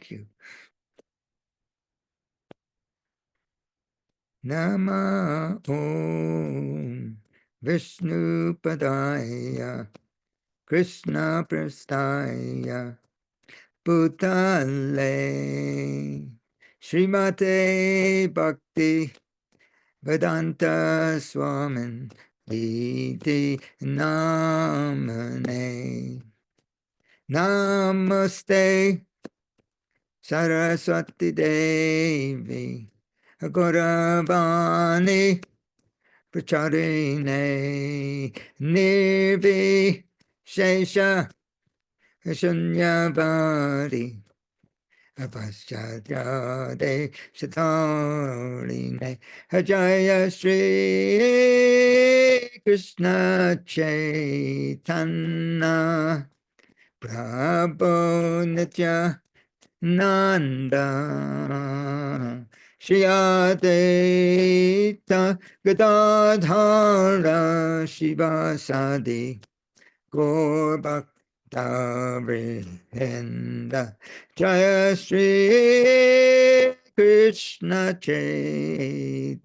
Thank you. Nama Om Vishnu Padaya Krishna Prastaya Bhutale Srimate Bhakti Vedanta Swamin Iti Namane Namaste Saraswati Devi Gauravani Pracharine Nirvi Shesha Shunyavadi Apaschadade Shatarine Jaya Shri Krishna Chaitanya Prabhu Nitya Nanda Shri Advaita Gadadhara Shivasadi Gaur Bhakta Vrinda Jaya Shri Krishna Chaitanya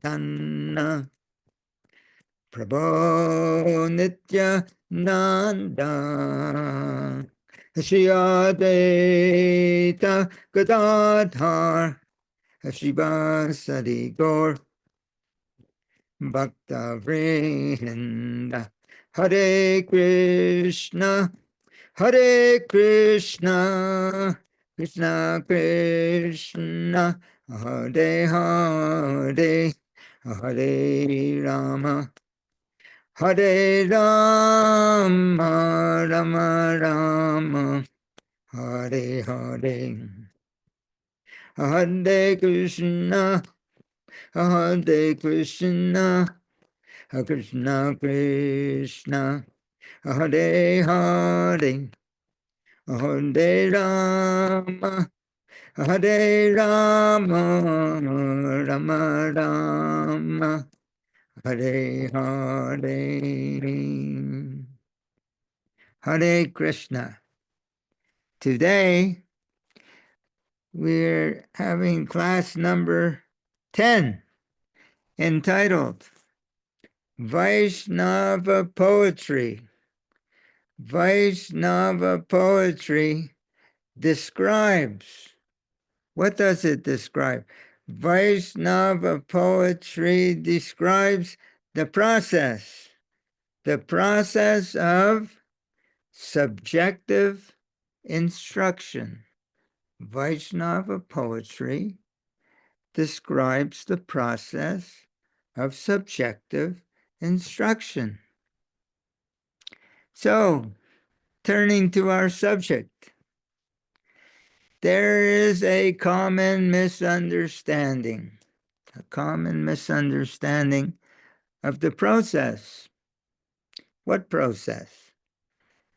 Prabhu Nitya Nanda Shri Advaita Gadadhar Shivasadi Gaur Bhakta Vrinda Hare Krishna Hare Krishna Krishna Krishna Hare Hare Hare Rama Hare Rama Rama Rama Hare Hare Hare Krishna Hare Krishna Krishna Krishna Hare Hare Hare Rama Hare Rama Rama Rama Hare Hare Hare Krishna. Today we're having class number 10 entitled Vaishnava Poetry. Vaishnava poetry describes. What does it describe? Vaishnava poetry describes the process of subjective instruction. Vaishnava poetry describes the process of subjective instruction. So, turning to our subject, there is a common misunderstanding of the process. What process?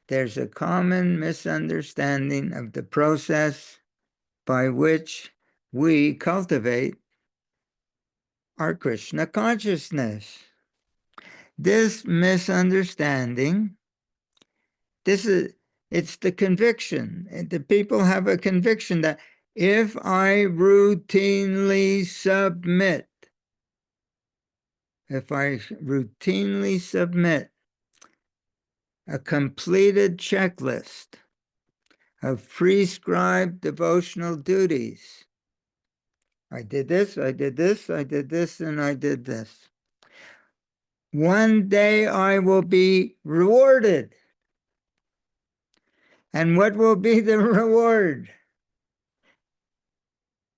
There's a common misunderstanding of the process by which we cultivate our Krishna consciousness. This misunderstanding, it's the conviction. The people have a conviction that if I routinely submit a completed checklist of prescribed devotional duties, I did this, and I did this. One day I will be rewarded. And what will be the reward?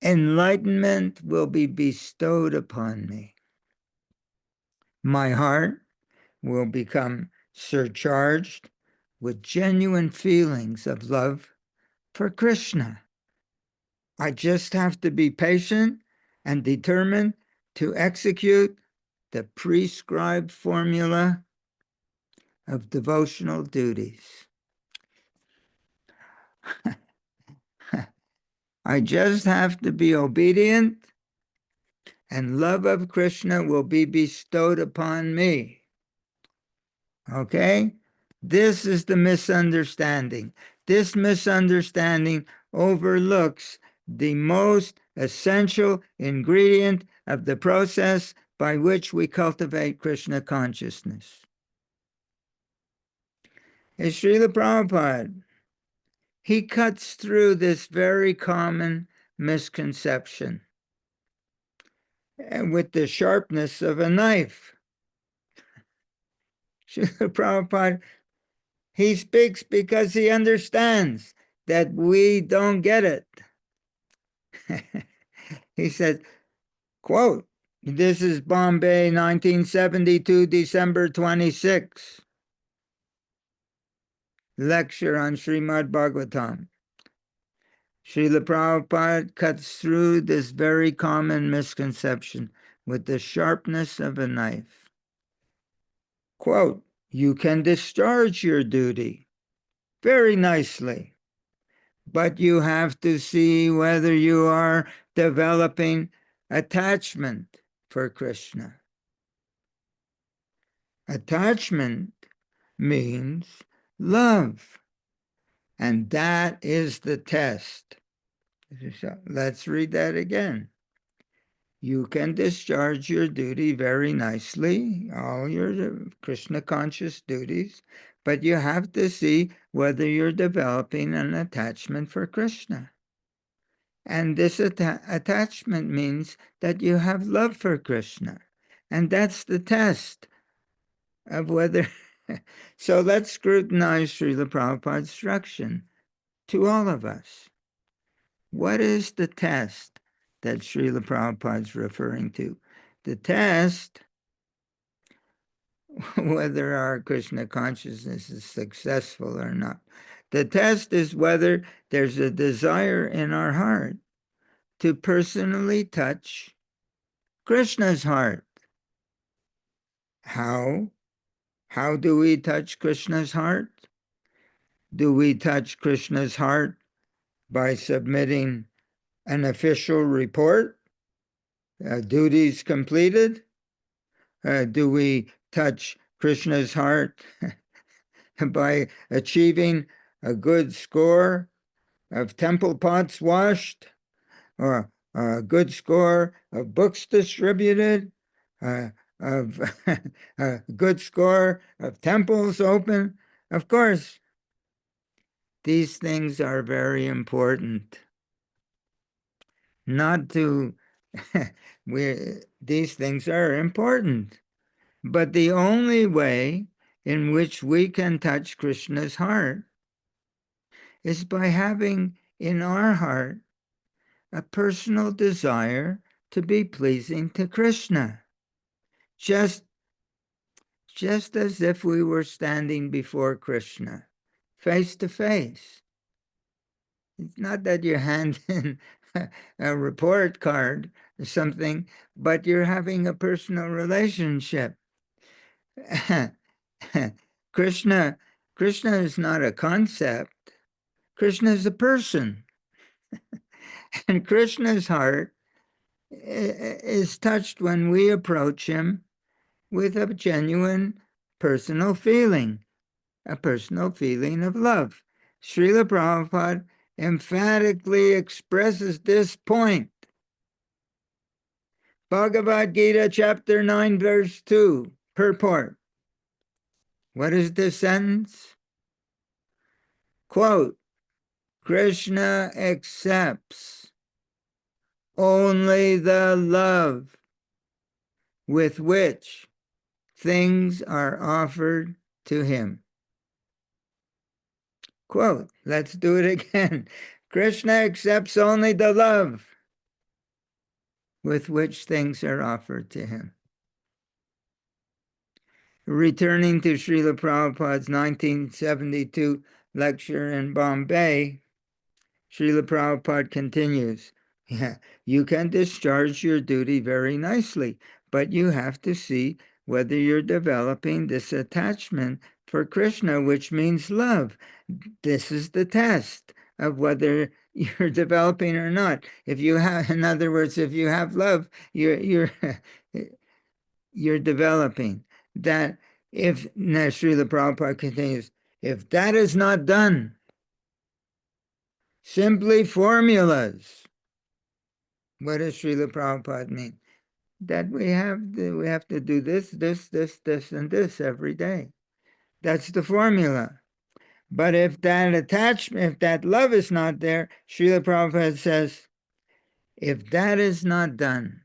Enlightenment will be bestowed upon me. My heart will become surcharged with genuine feelings of love for Krishna. I just have to be patient and determined to execute the prescribed formula of devotional duties. I just have to be obedient, and love of Krishna will be bestowed upon me. Okay? This is the misunderstanding. This misunderstanding overlooks the most essential ingredient of the process by which we cultivate Krishna consciousness. As Srila Prabhupada, he cuts through this very common misconception with the sharpness of a knife. Srila Prabhupada, he speaks because he understands that we don't get it. He says, quote, this is Bombay, 1972, December 26, lecture on Srimad Bhagavatam. Srila Prabhupada cuts through this very common misconception with the sharpness of a knife. Quote, you can discharge your duty very nicely, but you have to see whether you are developing attachment for Krishna. Attachment means love, and that is the test. So let's read that again. You can discharge your duty very nicely, all your Krishna conscious duties, but you have to see whether you're developing an attachment for Krishna. And this attachment means that you have love for Krishna. And that's the test of whether... So let's scrutinize Srila Prabhupada's instruction to all of us. What is the test that Srila Prabhupada is referring to? The test, whether our Krishna consciousness is successful or not. The test is whether there's a desire in our heart to personally touch Krishna's heart. How? How do we touch Krishna's heart? Do we touch Krishna's heart by submitting an official report? Duties completed? Do we touch Krishna's heart by achieving a good score of temple pots washed, or a good score of books distributed, of a good score of temples open? Of course, these things are very important. Not to, these things are important. But the only way in which we can touch Krishna's heart is by having in our heart a personal desire to be pleasing to Krishna. Just as if we were standing before Krishna, face to face. It's not that you hand in a report card or something, but you're having a personal relationship. Krishna is not a concept. Krishna is a person. And Krishna's heart is touched when we approach him with a genuine personal feeling, a personal feeling of love. Srila Prabhupada emphatically expresses this point. Bhagavad Gita, chapter 9, verse 2, purport. What is this sentence? Quote, Krishna accepts only the love with which things are offered to him. Quote, let's do it again. Krishna accepts only the love with which things are offered to him. Returning to Srila Prabhupada's 1972 lecture in Bombay, Srila Prabhupada continues, you can discharge your duty very nicely, but you have to see whether you're developing this attachment for Krishna, which means love. This is the test of whether you're developing or not. If you have, in other words, if you have love, you're developing. That if, Srila Prabhupada continues, if that is not done, simply formulas What does Srila Prabhupada mean? That we have to do this, and this every day. That's the formula. But if that attachment, if that love is not there, Srila Prabhupada says, if that is not done,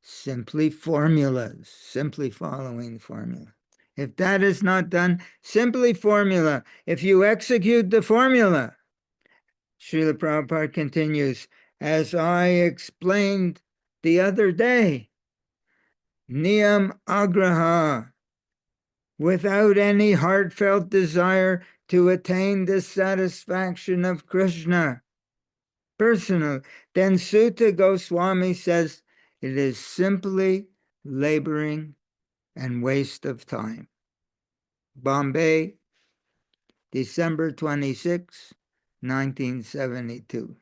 simply formulas, simply following formula. If that is not done, simply formula. If you execute the formula, Srila Prabhupada continues, as I explained the other day, niyam agraha, without any heartfelt desire to attain the satisfaction of Krishna, personal, then Sutta Goswami says it is simply laboring and waste of time. Bombay, December 26, 1972.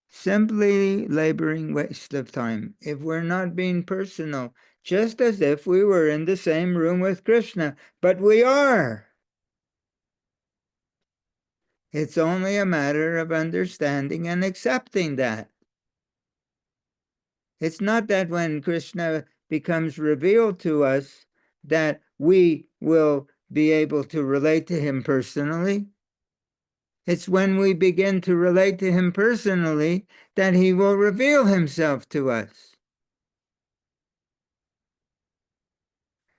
Simply laboring waste of time if we're not being personal, just as if we were in the same room with Krishna, but we are. It's only a matter of understanding and accepting that. It's not that when Krishna becomes revealed to us that we will be able to relate to him personally. It's when we begin to relate to him personally that he will reveal himself to us.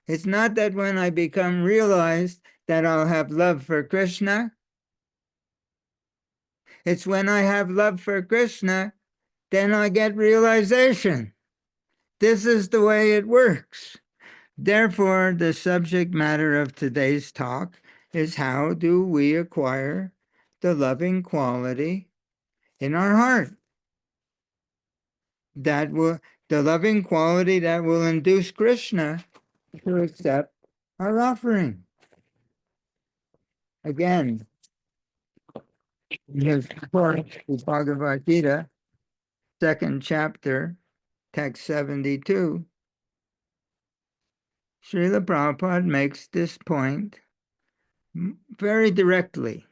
It's not that when I become realized that I'll have love for Krishna. It's when I have love for Krishna, then I get realization. This is the way it works. Therefore, the subject matter of today's talk is how do we acquire the loving quality in our heart? That will, the loving quality that will induce Krishna to accept our offering. Again, in his course, the Bhagavad Gita, second chapter, text 72, Srila Prabhupada makes this point very directly.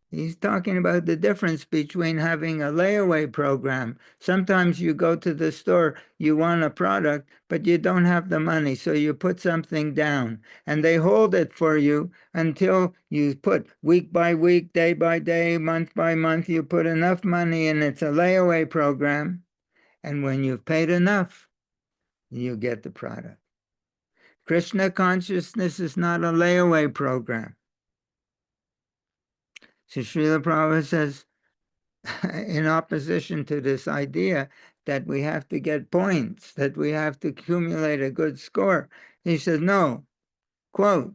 He's talking about the difference between having a layaway program. Sometimes you go to the store, you want a product, but you don't have the money, so you put something down, and they hold it for you until you put week by week, day by day, month by month, you put enough money, and it's a layaway program. And when you've paid enough, you get the product. Krishna consciousness is not a layaway program. So Srila Prabhupada says, in opposition to this idea that we have to get points, that we have to accumulate a good score, he says, no, quote,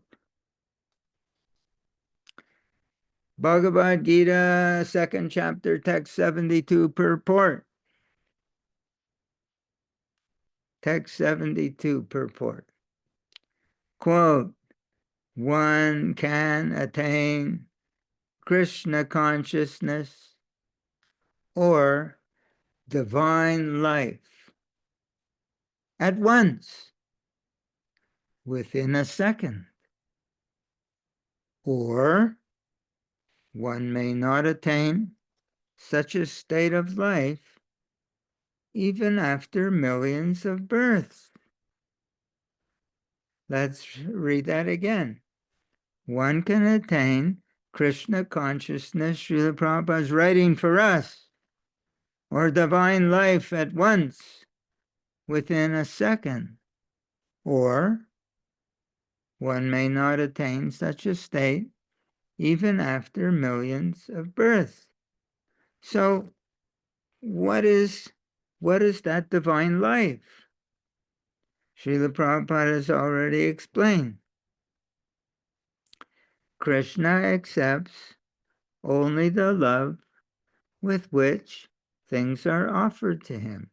Bhagavad Gita, second chapter, text 72, purport. Text 72, purport. Quote, one can attain Krishna consciousness or divine life at once, within a second, or one may not attain such a state of life even after millions of births. Let's read that again. One can attain Krishna consciousness, Srila Prabhupada is writing for us, or divine life at once, within a second, or one may not attain such a state even after millions of births. So, what is that divine life? Srila Prabhupada has already explained. Krishna accepts only the love with which things are offered to him.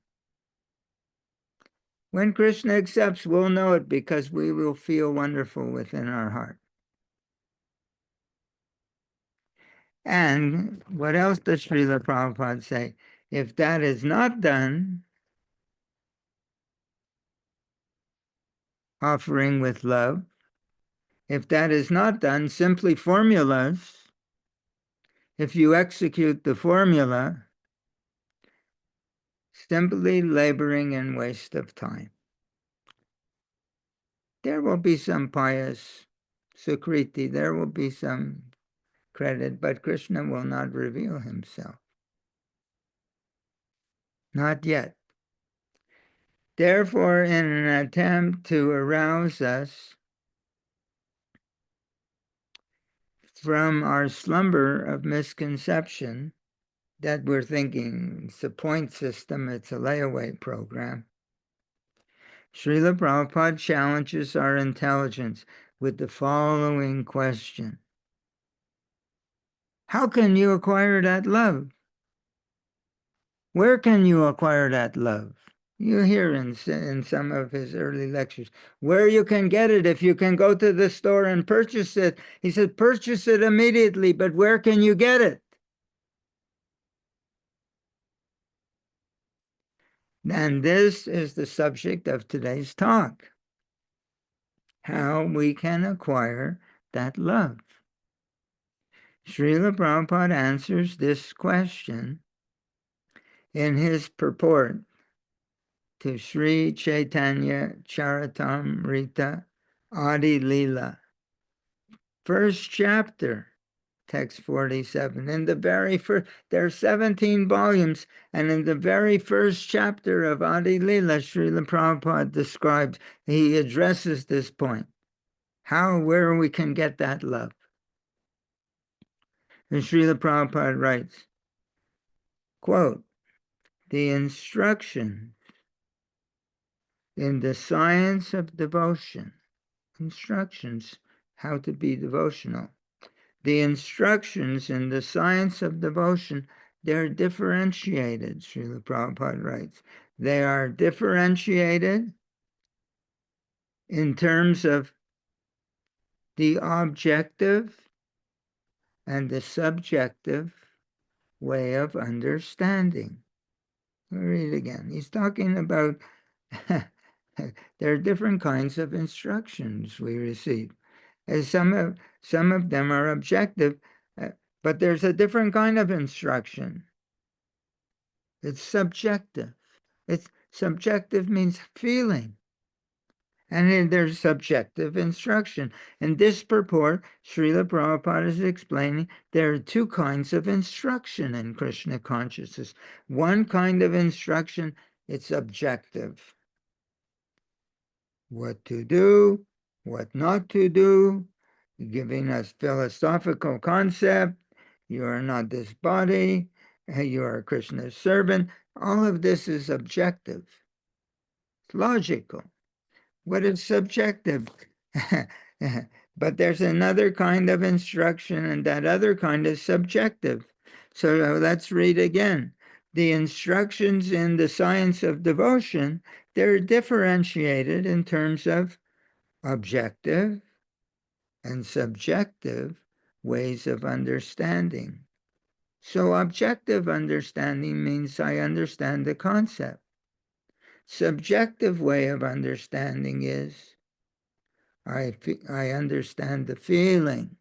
When Krishna accepts, we'll know it because we will feel wonderful within our heart. And what else does Srila Prabhupada say? If that is not done, offering with love, if that is not done, simply formulas, if you execute the formula, simply laboring in waste of time. There will be some pious Sukriti, there will be some credit, but Krishna will not reveal himself. Not yet. Therefore, in an attempt to arouse us from our slumber of misconception that we're thinking it's a point system, it's a layaway program, Srila Prabhupada challenges our intelligence with the following question. How can you acquire that love? Where can you acquire that love? You hear in some of his early lectures, where you can get it, if you can go to the store and purchase it. He said, purchase it immediately, but where can you get it? And this is the subject of today's talk. How we can acquire that love. Srila Prabhupada answers this question in his purport to Sri Chaitanya Charitamrita Adi Leela, first chapter, text 47. In the very first, there are 17 volumes, and in the very first chapter of Adi Leela, Srila Prabhupada describes, he addresses this point, where we can get that love. And Srila Prabhupada writes, quote, the instruction in the science of devotion, instructions how to be devotional. The instructions in the science of devotion, they're differentiated, Srila Prabhupada writes. They are differentiated in terms of the objective and the subjective way of understanding. I'll read it again. He's talking about there are different kinds of instructions we receive. As some of them are objective, but there's a different kind of instruction. It's subjective. It's subjective means feeling. And then there's subjective instruction. In this purport, Srila Prabhupada is explaining there are two kinds of instruction in Krishna consciousness. One kind of instruction, it's objective. What to do, what not to do, giving us philosophical concept. You are not this body, you are Krishna's servant. All of this is objective. It's logical. What is subjective? But there's another kind of instruction, and that other kind is subjective. So let's read again. The instructions in the science of devotion, they're differentiated in terms of objective and subjective ways of understanding. So objective understanding means I understand the concept. Subjective way of understanding is I understand the feeling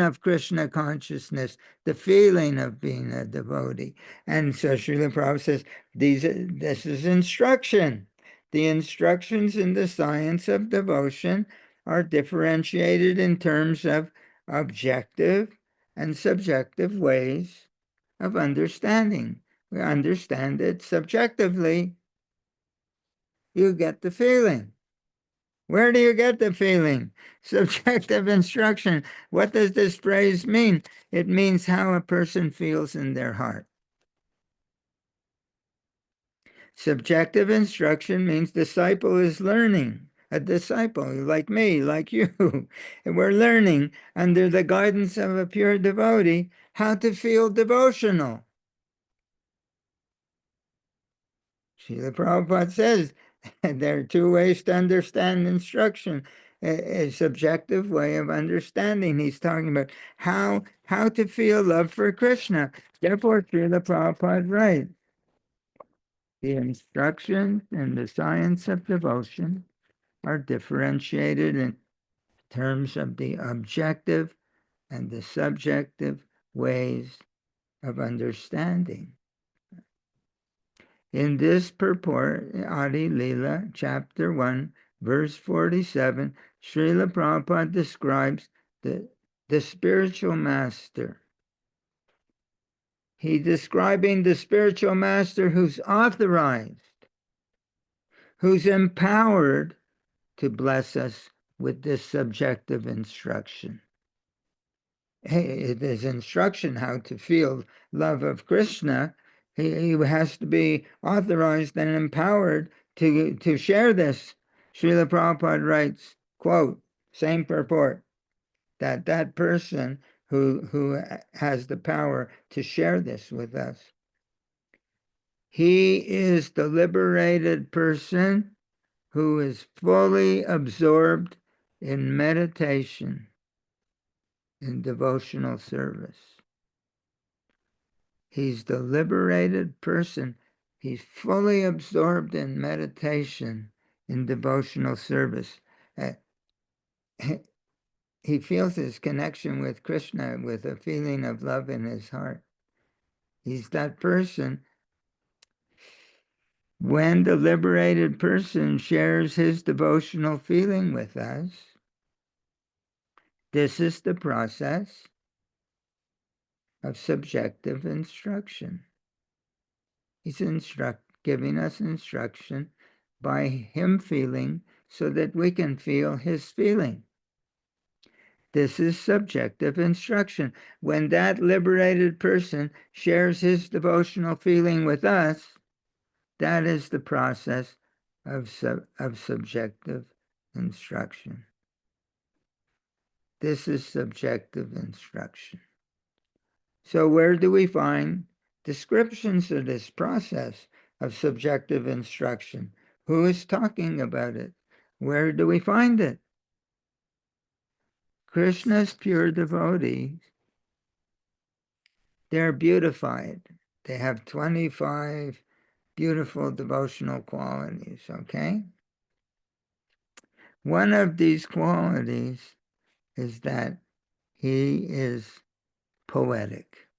of Krishna consciousness, the feeling of being a devotee. And so Srila Prabhupada says, this is instruction. The instructions in the science of devotion are differentiated in terms of objective and subjective ways of understanding. We understand it subjectively. You get the feeling. Where do you get the feeling? Subjective instruction. What does this phrase mean? It means how a person feels in their heart. Subjective instruction means disciple is learning. A disciple like me, like you. And we're learning under the guidance of a pure devotee how to feel devotional. Srila Prabhupada says there are two ways to understand instruction. A subjective way of understanding. He's talking about how to feel love for Krishna. Therefore, Srila Prabhupada writes, the instructions in the science of devotion are differentiated in terms of the objective and the subjective ways of understanding. In this purport, Adi Lila, chapter 1, verse 47, Srila Prabhupada describes the spiritual master. He's describing the spiritual master who's authorized, who's empowered to bless us with this subjective instruction. Hey, it is instruction how to feel love of Krishna. He has to be authorized and empowered to share this. Srila Prabhupada writes, quote, same purport, that person who has the power to share this with us, he is the liberated person who is fully absorbed in meditation, in devotional service. He's the liberated person. He's fully absorbed in meditation, in devotional service. He feels his connection with Krishna with a feeling of love in his heart. He's that person. When the liberated person shares his devotional feeling with us, this is the process of subjective instruction. He's giving us instruction by him feeling so that we can feel his feeling. This is subjective instruction. When that liberated person shares his devotional feeling with us, that is the process of subjective instruction. This is subjective instruction. So where do we find descriptions of this process of subjective instruction? Who is talking about it? Where do we find it? Krishna's pure devotees, they're beautified. They have 25 beautiful devotional qualities, okay? One of these qualities is that he is poetic.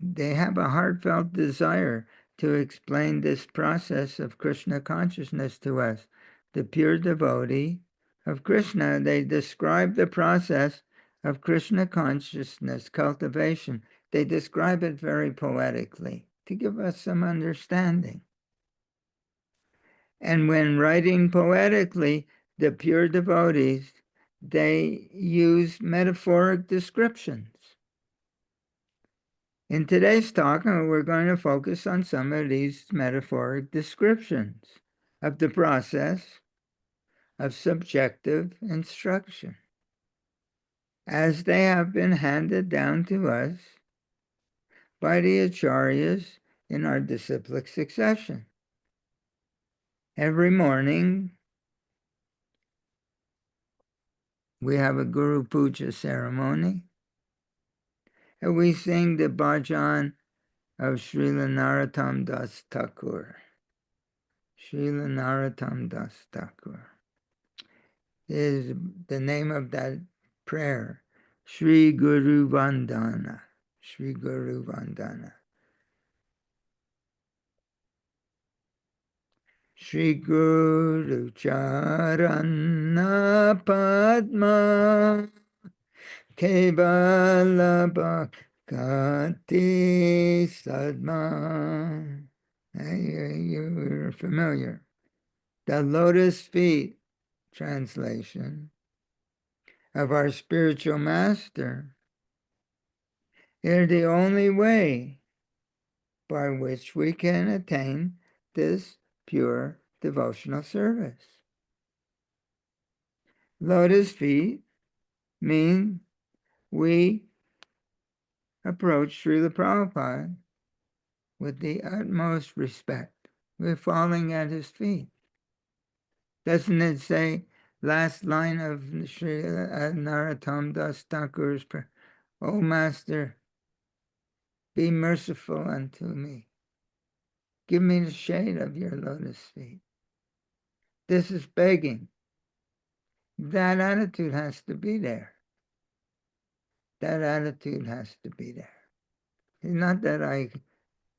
They have a heartfelt desire to explain this process of Krishna consciousness to us. The pure devotee of Krishna, they describe the process of Krishna consciousness cultivation. They describe it very poetically to give us some understanding. And when writing poetically, the pure devotees, they use metaphoric descriptions. In today's talk, we're going to focus on some of these metaphoric descriptions of the process of subjective instruction as they have been handed down to us by the acharyas in our disciplic succession. Every morning, we have a Guru Puja ceremony, and we sing the bhajan of Srila Narottam Das Thakur. Srila Narottam Das Thakur is the name of that prayer, Sri Guru Vandana. Sri Guru Vandana. Sri Guru Charana Padma Kevala Bhakti Sadma. You're familiar. The lotus feet translation of our spiritual master are the only way by which we can attain this pure devotional service. Lotus feet mean we approach Srila Prabhupada with the utmost respect. We're falling at his feet. Doesn't it say, last line of Srila Narottam Das Thakur's prayer, O Master, be merciful unto me. Give me the shade of your lotus feet. This is begging. That attitude has to be there. That attitude has to be there. It's not that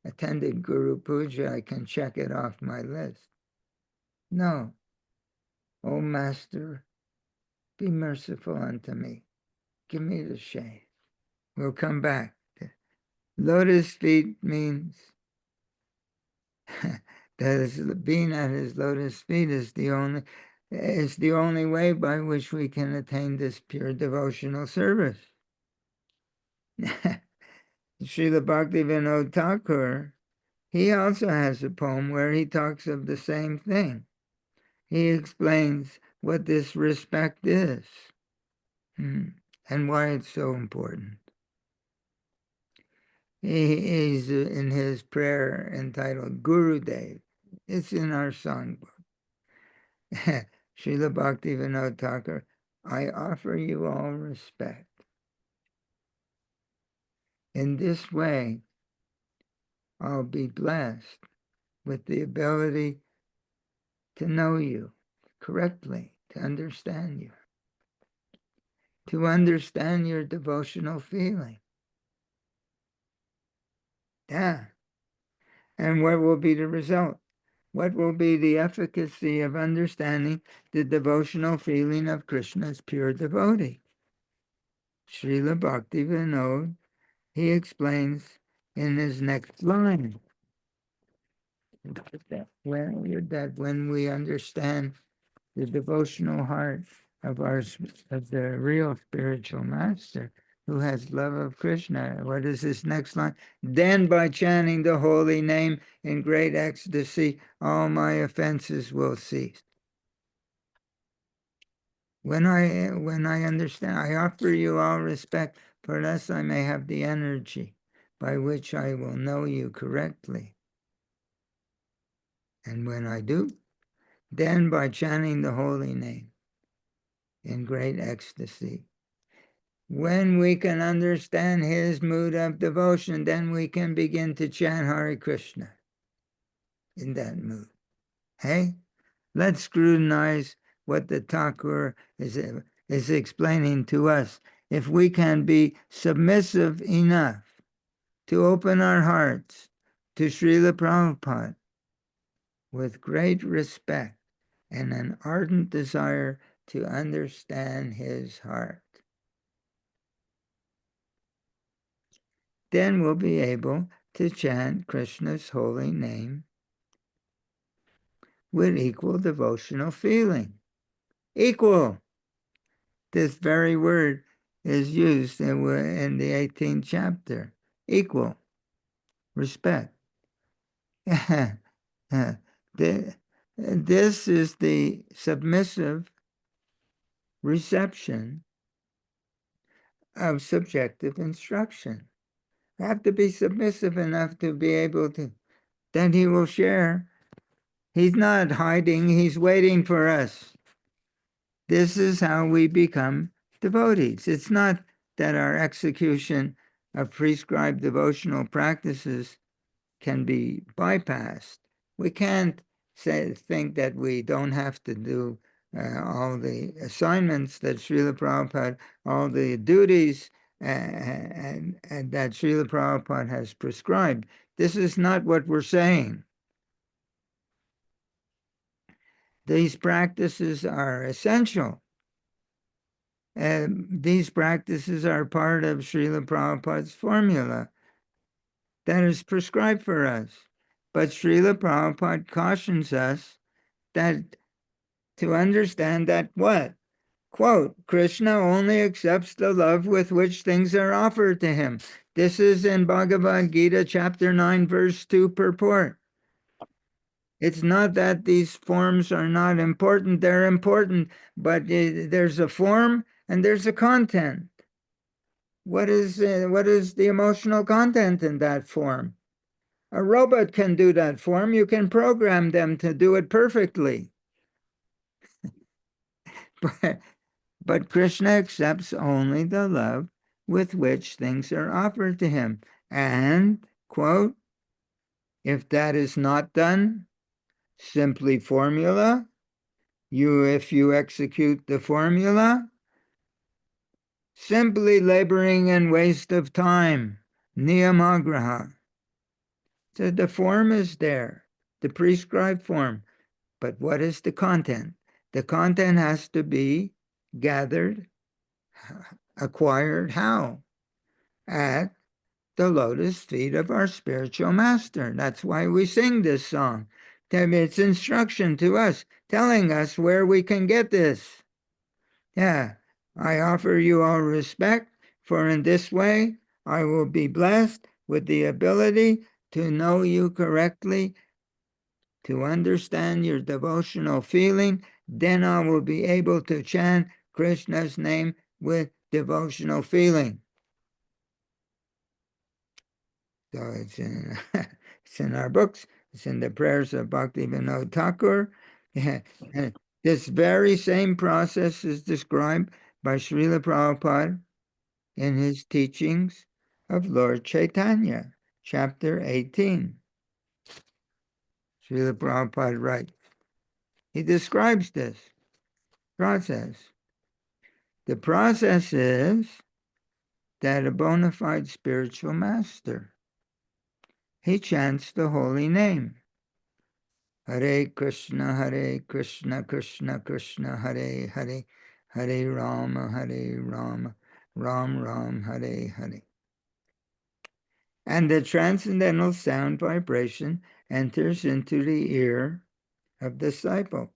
attended Guru Puja, I can check it off my list. No. O Master, be merciful unto me. Give me the shade. We'll come back. Lotus feet means that is, being at his lotus feet is the only way by which we can attain this pure devotional service. Srila Bhaktivinoda Thakur, he also has a poem where he talks of the same thing. He explains what this respect is and why it's so important. He's in his prayer entitled Guru Dev. It's in our songbook. Srila Bhaktivinoda Thakur, I offer you all respect. In this way, I'll be blessed with the ability to know you correctly, to understand you, to understand your devotional feeling. Yeah. And what will be the result? What will be the efficacy of understanding the devotional feeling of Krishna's pure devotee? Srila Bhaktivinoda, he explains in his next line that when we understand the devotional heart of the real spiritual master who has love of Krishna, what is this next line? Then by chanting the holy name in great ecstasy, all my offenses will cease. When I understand, I offer you all respect, for thus I may have the energy by which I will know you correctly. And when I do, then by chanting the holy name in great ecstasy, when we can understand his mood of devotion, then we can begin to chant Hare Krishna in that mood. Hey, let's scrutinize what the Thakur is explaining to us. If we can be submissive enough to open our hearts to Srila Prabhupada with great respect and an ardent desire to understand his heart, then we'll be able to chant Krishna's holy name with equal devotional feeling. Equal. This very word is used in the 18th chapter. Equal. Respect. This is the submissive reception of subjective instruction. You have to be submissive enough to be able to, then he will share. He's not hiding, he's waiting for us. This is how we become devotees. It's not that our execution of prescribed devotional practices can be bypassed. We can't think that we don't have to do all the assignments that Srila Prabhupada, all the duties and that Srila Prabhupada has prescribed. This is not what we're saying. These practices are essential. These practices are part of Srila Prabhupada's formula that is prescribed for us. But Srila Prabhupada cautions us that to understand that what? Quote, Krishna only accepts the love with which things are offered to him. This is in Bhagavad Gita chapter 9 verse 2 purport. It's not that these forms are not important, they're important, but there's a form and there's a content. What is the emotional content in that form? A robot can do that form. You can program them to do it perfectly. But Krishna accepts only the love with which things are offered to him. And, quote, if that is not done, simply formula, if you execute the formula, simply laboring and waste of time, niyamagraha. So the form is there, the prescribed form. But what is the content? The content has to be gathered, acquired how? At the lotus feet of our spiritual master. That's why we sing this song. It's instruction to us, telling us where we can get this. Yeah, I offer you all respect, for in this way I will be blessed with the ability to know you correctly, to understand your devotional feeling. Then I will be able to chant Krishna's name with devotional feeling. So it's in, it's in our books. It's in the prayers of Bhaktivinoda Thakur. And this very same process is described by Srila Prabhupada in his teachings of Lord Chaitanya, chapter 18. Srila Prabhupada writes, he describes this process. The process is that a bona fide spiritual master, he chants the holy name. Hare Krishna, Krishna Krishna, Hare Hare, Hare Rama, Ram Ram, Hare Hare. And the transcendental sound vibration enters into the ear of the disciple.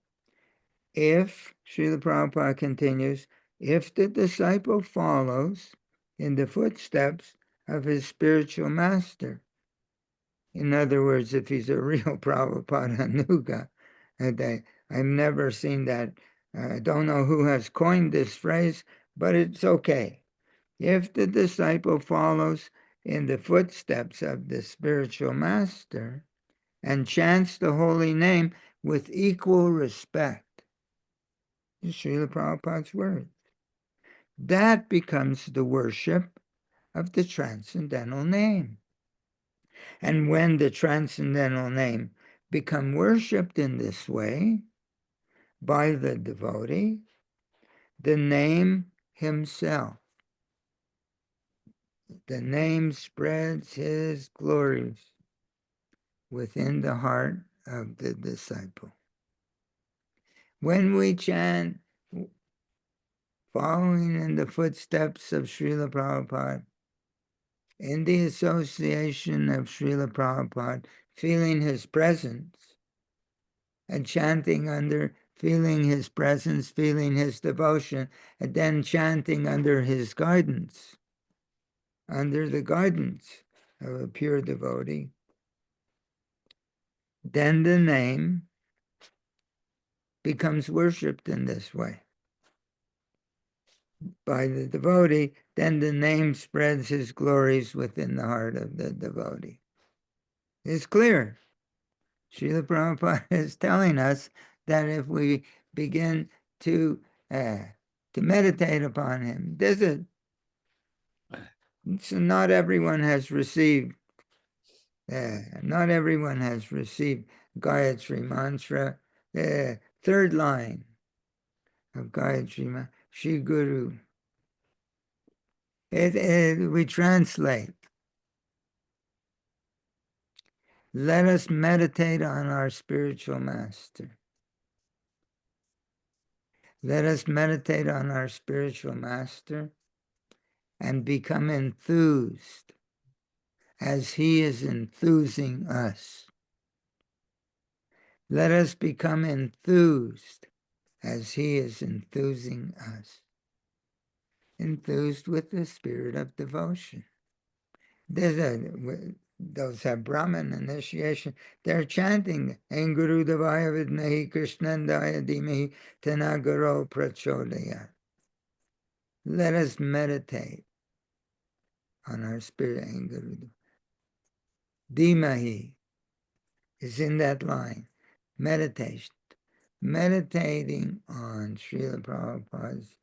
If, Srila Prabhupada continues, if the disciple follows in the footsteps of his spiritual master, in other words, if he's a real Prabhupada Nuga, I've never seen that. I don't know who has coined this phrase, but it's okay. If the disciple follows in the footsteps of the spiritual master and chants the holy name with equal respect, Srila Prabhupada's words, that becomes the worship of the transcendental name. And when the transcendental name become worshipped in this way by the devotee, the name himself, the name spreads his glories within the heart of the disciple. When we chant, following in the footsteps of Srila Prabhupada, in the association of Srila Prabhupada, feeling his presence, and chanting under, feeling his presence, feeling his devotion, and then chanting under his guidance, under the guidance of a pure devotee, then the name becomes worshipped in this way. By the devotee, then the name spreads his glories within the heart of the devotee. It's clear. Srila Prabhupada is telling us that if we begin to meditate upon him, so not everyone has received. Not everyone has received Gayatri Mantra. Third line of Gayatri Mantra, Shri Guru. We translate. Let us meditate on our spiritual master. Let us meditate on our spiritual master and become enthused as he is enthusing us. Let us become enthused as he is enthusing us. Enthused with the spirit of devotion. Those have Brahman initiation. They're chanting, En Guru Devaya Vidmahi Krishnandaya Dhimahi Tanagaro Prachodaya. Let us meditate on our spirit, En Guru Dhimahi is in that line. Meditation. Meditating on Srila Prabhupada's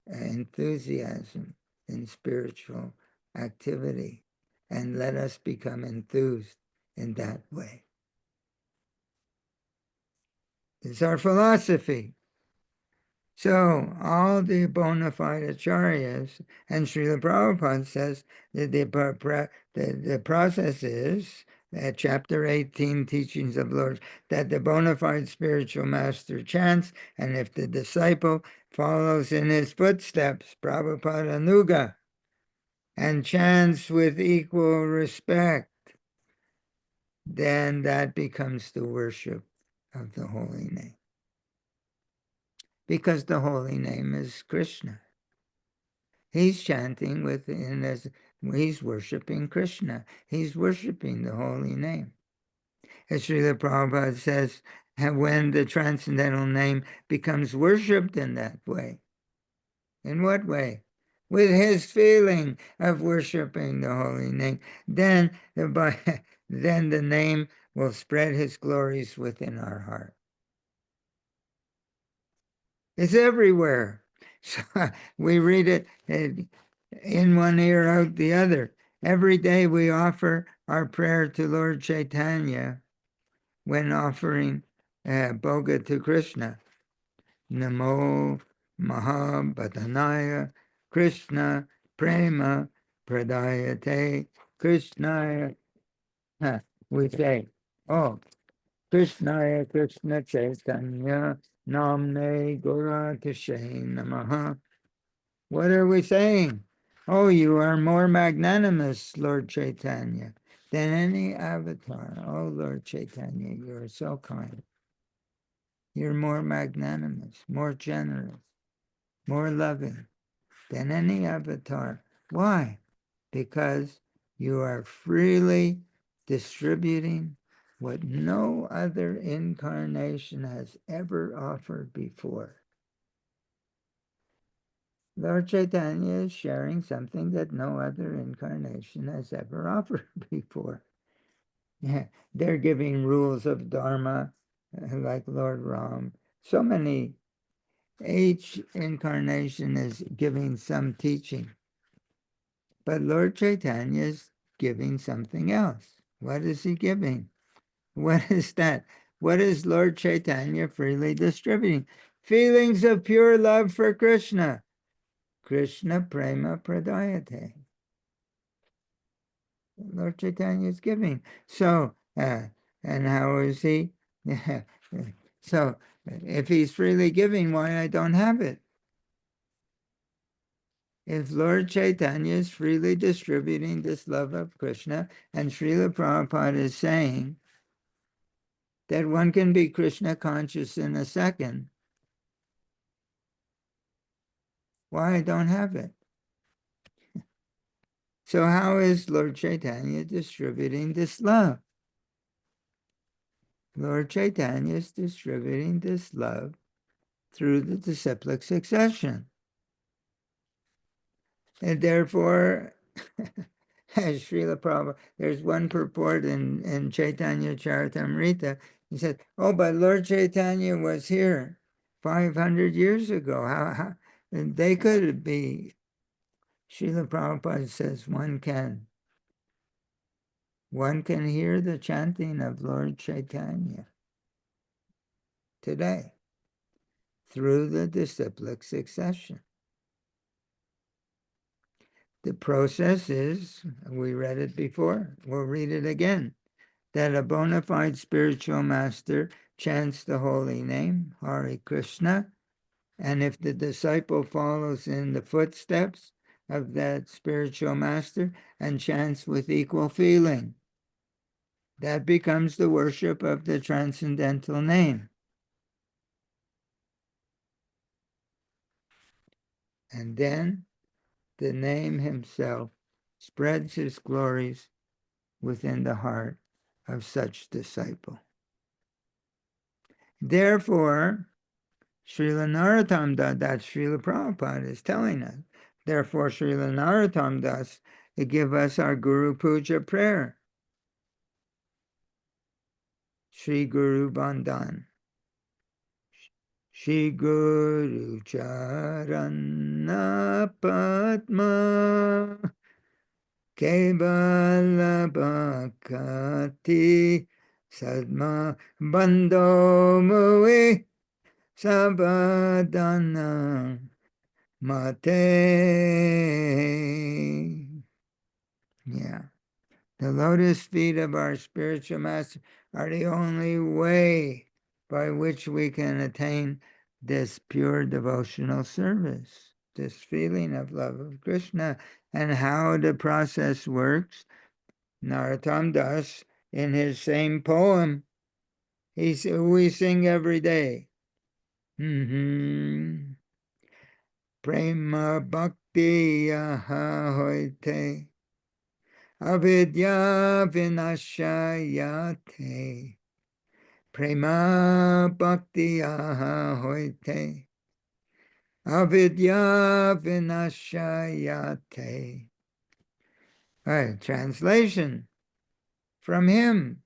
enthusiasm in spiritual activity, and let us become enthused in that way. It's our philosophy. So all the bona fide acharyas, and Srila Prabhupada says that the process is chapter 18, Teachings of Lord, that the bona fide spiritual master chants, and if the disciple follows in his footsteps, Prabhupada Nuga, and chants with equal respect, then that becomes the worship of the holy name. Because the holy name is Krishna. He's chanting within as he's worshiping Krishna. He's worshiping the holy name. As Srila Prabhupada says, when the transcendental name becomes worshipped in that way. In what way? With his feeling of worshiping the holy name. Then the name will spread his glories within our heart. It's everywhere. So we read it in one ear, out the other. Every day we offer our prayer to Lord Chaitanya when offering Bhoga to Krishna. Namo Mahabhadanaya Krishna Prema Pradayate Krishnaya. We say, oh, Krishnaya Krishna Chaitanya Namne Gaurakashe Namaha. What are we saying? Oh, you are more magnanimous, Lord Chaitanya, than any avatar. Oh, Lord Chaitanya, you are so kind. You're more magnanimous, more generous, more loving than any avatar. Why? Because you are freely distributing what no other incarnation has ever offered before. Lord Chaitanya is sharing something that no other incarnation has ever offered before. Yeah, they're giving rules of Dharma, like Lord Ram. So many, each incarnation is giving some teaching. But Lord Chaitanya is giving something else. What is he giving? What is that? What is Lord Chaitanya freely distributing? Feelings of pure love for Krishna. Krishna Prema Pradayate. Lord Chaitanya is giving. So, and how is he? So, if he's freely giving, why I don't have it? If Lord Chaitanya is freely distributing this love of Krishna, and Srila Prabhupada is saying that one can be Krishna conscious in a second, why I don't have it? So how is Lord Chaitanya distributing this love? Lord Chaitanya is distributing this love through the disciplic succession. And therefore, as Srila Prabhupada, there's one purport in Chaitanya Charitamrita. He said, oh, but Lord Chaitanya was here 500 years ago. How and they could be. Srila Prabhupada says one can hear the chanting of Lord Chaitanya today through the disciplic succession. The process is, we read it before, we'll read it again, that a bona fide spiritual master chants the holy name, Hare Krishna, and if the disciple follows in the footsteps of that spiritual master and chants with equal feeling, that becomes the worship of the transcendental name. And then the name himself spreads his glories within the heart of such disciple. Therefore, Srila Narottam Das, that Srila Prabhupada is telling us, therefore Srila Narottam Das give us our Guru Puja prayer. Shri Guru Bandhan. Shri Guru Charana Padma Kevala Bhakati Sadma Bandho Mui Sabadana Mate. Yeah. The lotus feet of our spiritual master are the only way by which we can attain this pure devotional service, this feeling of love of Krishna. And how the process works, Narottam Das, in his same poem, we sing every day. Prema bhakti yaha hoite, avidya vinashayate. Prema bhakti yaha hoite, avidya vinashayate. All right, translation from him,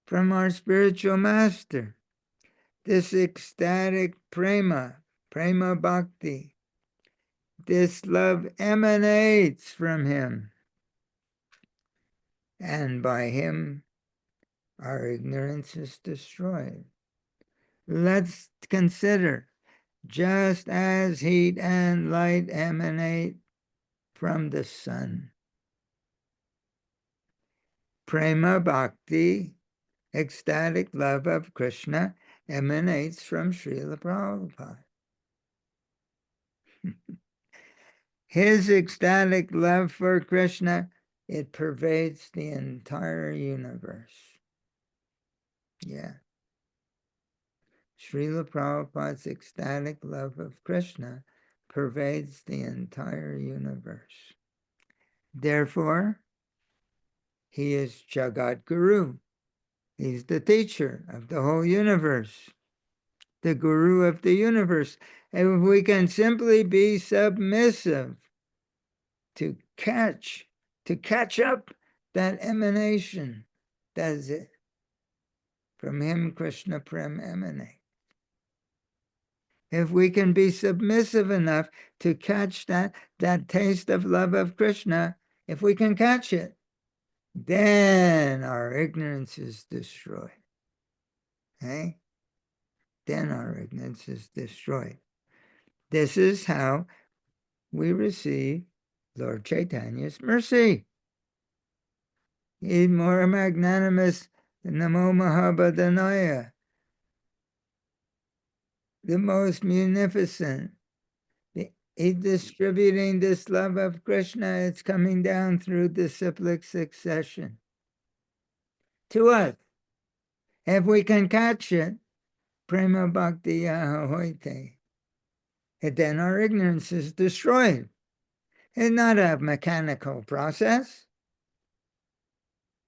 from our spiritual master. This ecstatic prema bhakti, this love emanates from him, and by him our ignorance is destroyed. Let's consider, just as heat and light emanate from the sun, prema bhakti, ecstatic love of Krishna, emanates from Srila Prabhupada. His ecstatic love for Krishna, it pervades the entire universe. Yeah. Srila Prabhupada's ecstatic love of Krishna pervades the entire universe. Therefore, he is Jagat Guru. He's the teacher of the whole universe, the guru of the universe. And if we can simply be submissive to catch up that emanation, that's it. From him, Krishna Prem emanates. If we can be submissive enough to catch that taste of love of Krishna, if we can catch it, then our ignorance is destroyed. Okay? Then our ignorance is destroyed. This is how we receive Lord Chaitanya's mercy. He's more magnanimous than Namo Mahabhadanaya, the most munificent. He's distributing this love of Krishna. It's coming down through disciplic succession to us. If we can catch it, prema bhakti yaha hoite, then our ignorance is destroyed. It's not a mechanical process.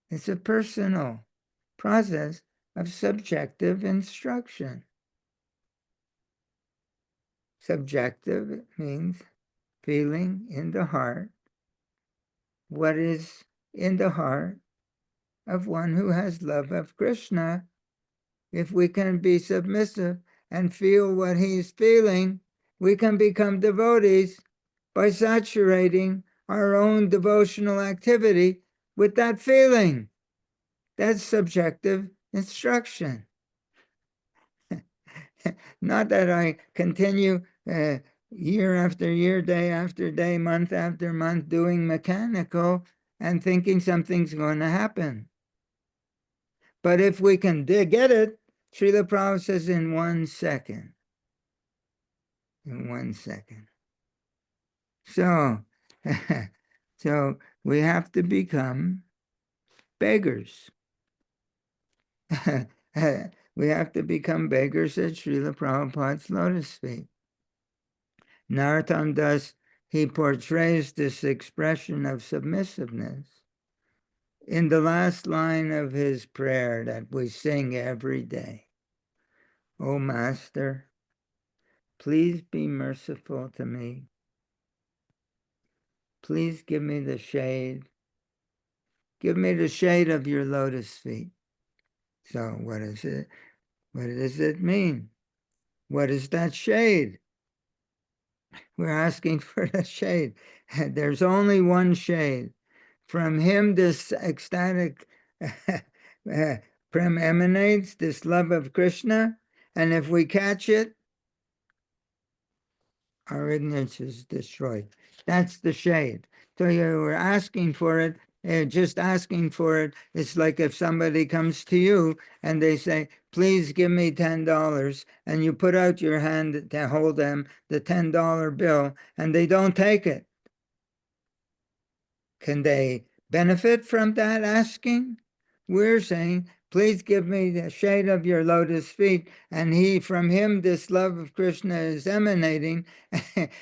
It's a personal process of subjective instruction. Subjective means feeling in the heart what is in the heart of one who has love of Krishna. If we can be submissive and feel what he's feeling, we can become devotees by saturating our own devotional activity with that feeling. That's subjective instruction. Not that I continue year after year, day after day, month after month, doing mechanical and thinking something's going to happen. But if we can get it, Srila Prabhupada says in 1 second. In 1 second. So, so we have to become beggars. We have to become beggars at Srila Prabhupada's lotus feet. Narottam Das, he portrays this expression of submissiveness in the last line of his prayer that we sing every day. O Master, please be merciful to me. Please give me the shade. Give me the shade of your lotus feet. So what is it? What does it mean? What is that shade? We're asking for the shade. There's only one shade. From him, this ecstatic prem emanates, this love of Krishna. And if we catch it, our ignorance is destroyed. That's the shade. So you were asking for it just asking for it. It's like if somebody comes to you and they say, please give me $10, and you put out your hand to hold them the $10 bill, and they don't take it. Can they benefit from that asking? We're saying, please give me the shade of your lotus feet. And from him, this love of Krishna is emanating.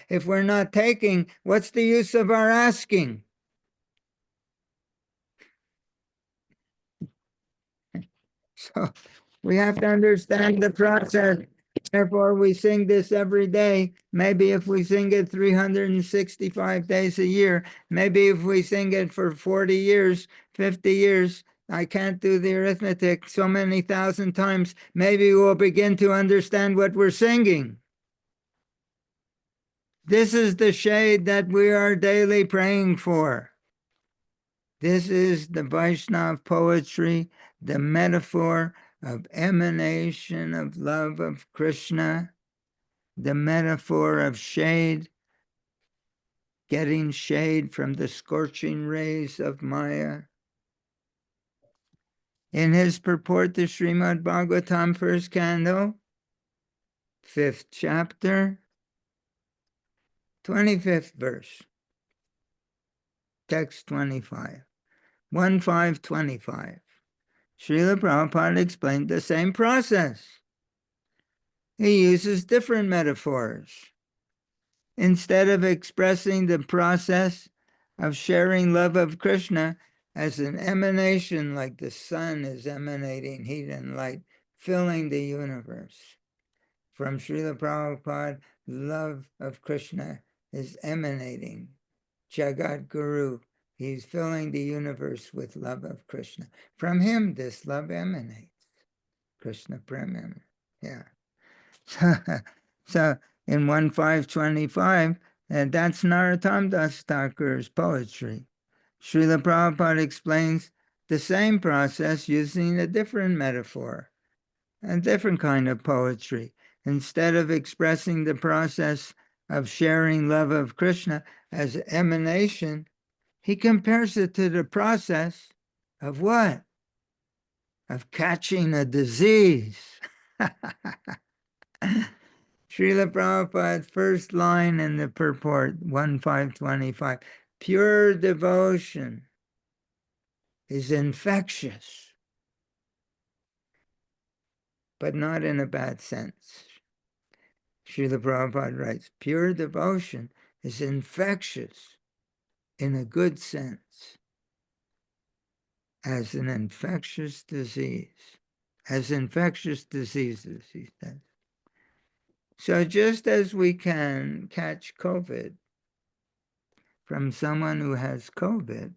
If we're not taking, what's the use of our asking? So we have to understand the process. Therefore, we sing this every day. Maybe if we sing it 365 days a year, maybe if we sing it for 40 years, 50 years, I can't do the arithmetic, so many thousand times, maybe we'll begin to understand what we're singing. This is the shade that we are daily praying for. This is the Vaishnava poetry, the metaphor of emanation of love of Krishna, the metaphor of shade, getting shade from the scorching rays of Maya. In his purport to Srimad Bhagavatam, first canto, 5th chapter, 25th verse, text 25, 1.5.25. Srila Prabhupada explained the same process. He uses different metaphors. Instead of expressing the process of sharing love of Krishna as an emanation, like the sun is emanating heat and light, filling the universe. From Srila Prabhupada, love of Krishna is emanating. Jagat Guru, he's filling the universe with love of Krishna. From him, this love emanates. Krishna Prem. Yeah. So in 1.5.25, that's Narottam Das Thakur's poetry. Srila Prabhupada explains the same process using a different metaphor, a different kind of poetry. Instead of expressing the process of sharing love of Krishna as emanation, he compares it to the process of what? Of catching a disease. Srila Prabhupada's first line in the purport, 1.5.25, pure devotion is infectious, but not in a bad sense. Srila Prabhupada writes, pure devotion is infectious in a good sense, as an infectious disease, as infectious diseases, he says. So just as we can catch COVID from someone who has COVID,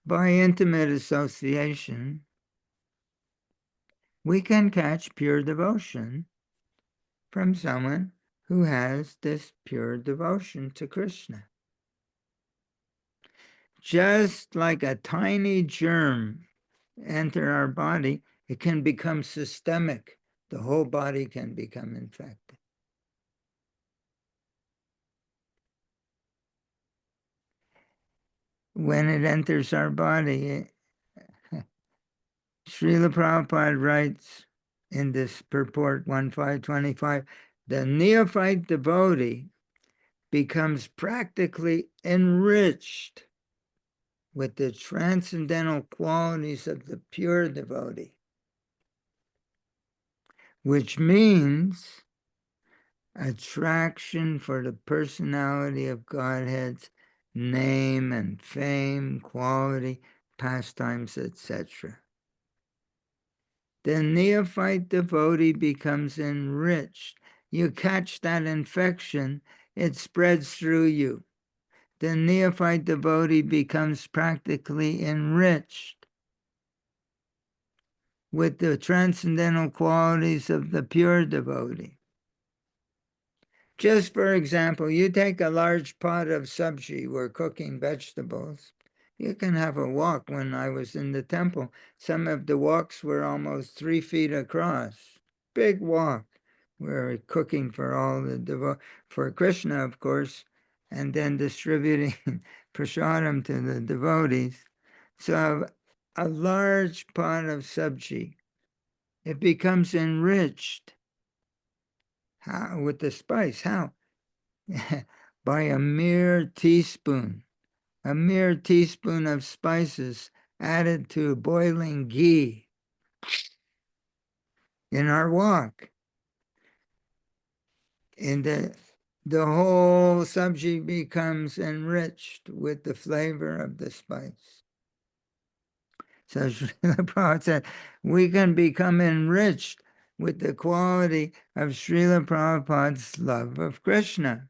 by intimate association, we can catch pure devotion from someone who has this pure devotion to Krishna. Just like a tiny germ enter our body, it can become systemic. The whole body can become infected. When it enters our body, Srila Prabhupada writes in this purport 1.5.25, the neophyte devotee becomes practically enriched with the transcendental qualities of the pure devotee, which means attraction for the personality of Godhead's name and fame, quality, pastimes, etc. The neophyte devotee becomes enriched. You catch that infection, it spreads through you. The neophyte devotee becomes practically enriched with the transcendental qualities of the pure devotee. Just for example, you take a large pot of sabji, we're cooking vegetables. You can have a wok. When I was in the temple, some of the woks were almost 3 feet across. Big wok. We're cooking for all the for Krishna, of course, and then distributing prasadam to the devotees. So a large pot of sabji, it becomes enriched. How? With the spice. How? By a mere teaspoon of spices added to boiling ghee in our wok. And the whole sabji becomes enriched with the flavor of the spice. So Srila Prabhupada said, we can become enriched with the quality of Srila Prabhupada's love of Krishna,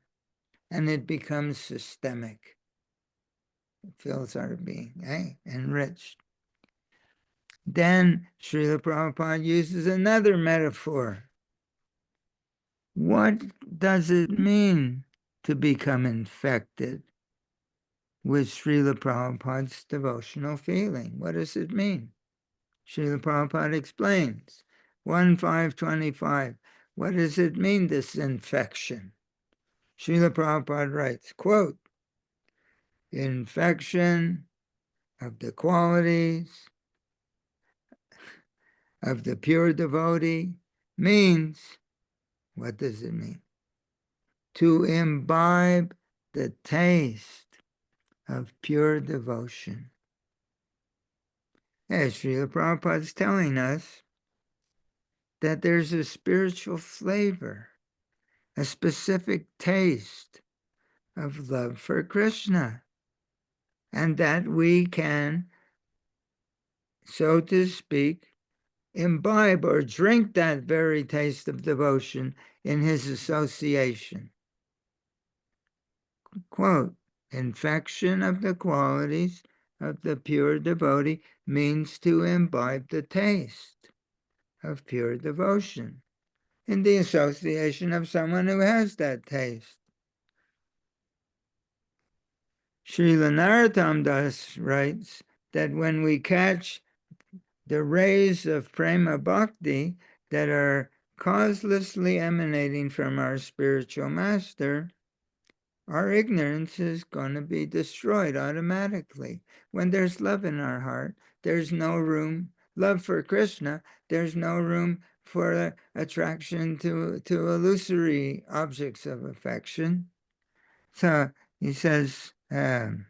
and it becomes systemic. It fills our being, enriched. Then Srila Prabhupada uses another metaphor. What does it mean to become infected with Srila Prabhupada's devotional feeling? What does it mean? Srila Prabhupada explains, 1.5.25, what does it mean, this infection? Srila Prabhupada writes, quote, infection of the qualities of the pure devotee means, what does it mean? To imbibe the taste of pure devotion. As Srila Prabhupada is telling us that there's a spiritual flavor, a specific taste of love for Krishna, and that we can, so to speak, imbibe or drink that very taste of devotion in his association. Quote, infection of the qualities of the pure devotee means to imbibe the taste of pure devotion in the association of someone who has that taste. Srila Narottam Das writes that when we catch the rays of prema bhakti that are causelessly emanating from our spiritual master, our ignorance is going to be destroyed automatically. When there's love in our heart, there's no room, love for Krishna, there's no room for attraction to illusory objects of affection. So he says, Srila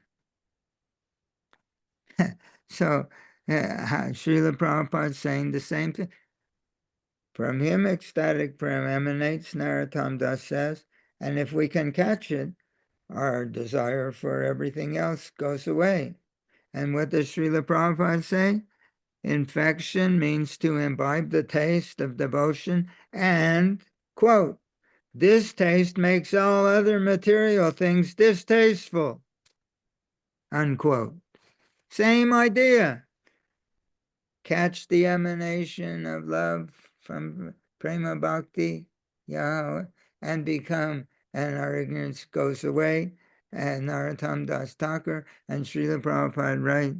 Prabhupada saying the same thing. From him, ecstatic prema emanates, Narottam Das says, and if we can catch it, our desire for everything else goes away. And what does Srila Prabhupada say? Infection means to imbibe the taste of devotion and, quote, this taste makes all other material things distasteful, unquote. Same idea. Catch the emanation of love from prema bhakti, Yahweh, and our ignorance goes away. And Narottam Das Thakur and Srila Prabhupada writes,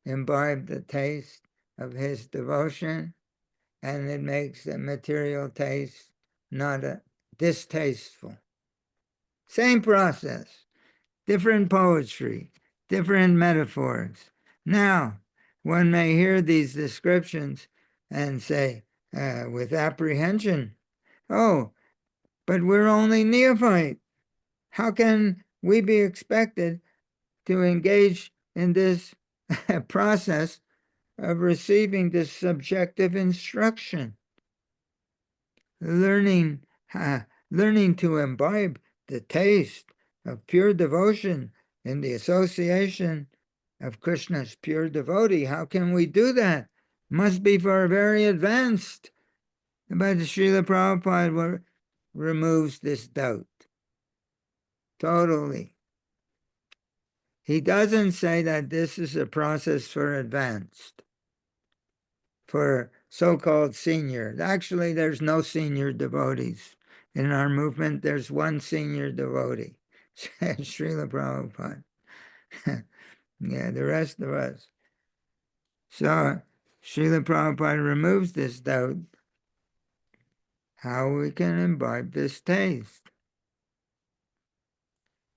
imbibe the taste of his devotion, and it makes the material taste not distasteful. Same process, different poetry, different metaphors. Now, one may hear these descriptions and say, with apprehension, oh, but we're only neophyte. How can we be expected to engage in this process of receiving this subjective instruction? Learning to imbibe the taste of pure devotion in the association of Krishna's pure devotee. How can we do that? Must be for very advanced. But Srila Prabhupada removes this doubt totally. He doesn't say that this is a process for advanced, for so-called senior. Actually, there's no senior devotees. In our movement, there's one senior devotee, Srila Prabhupada. Yeah, the rest of us. So Srila Prabhupada removes this doubt, how we can imbibe this taste.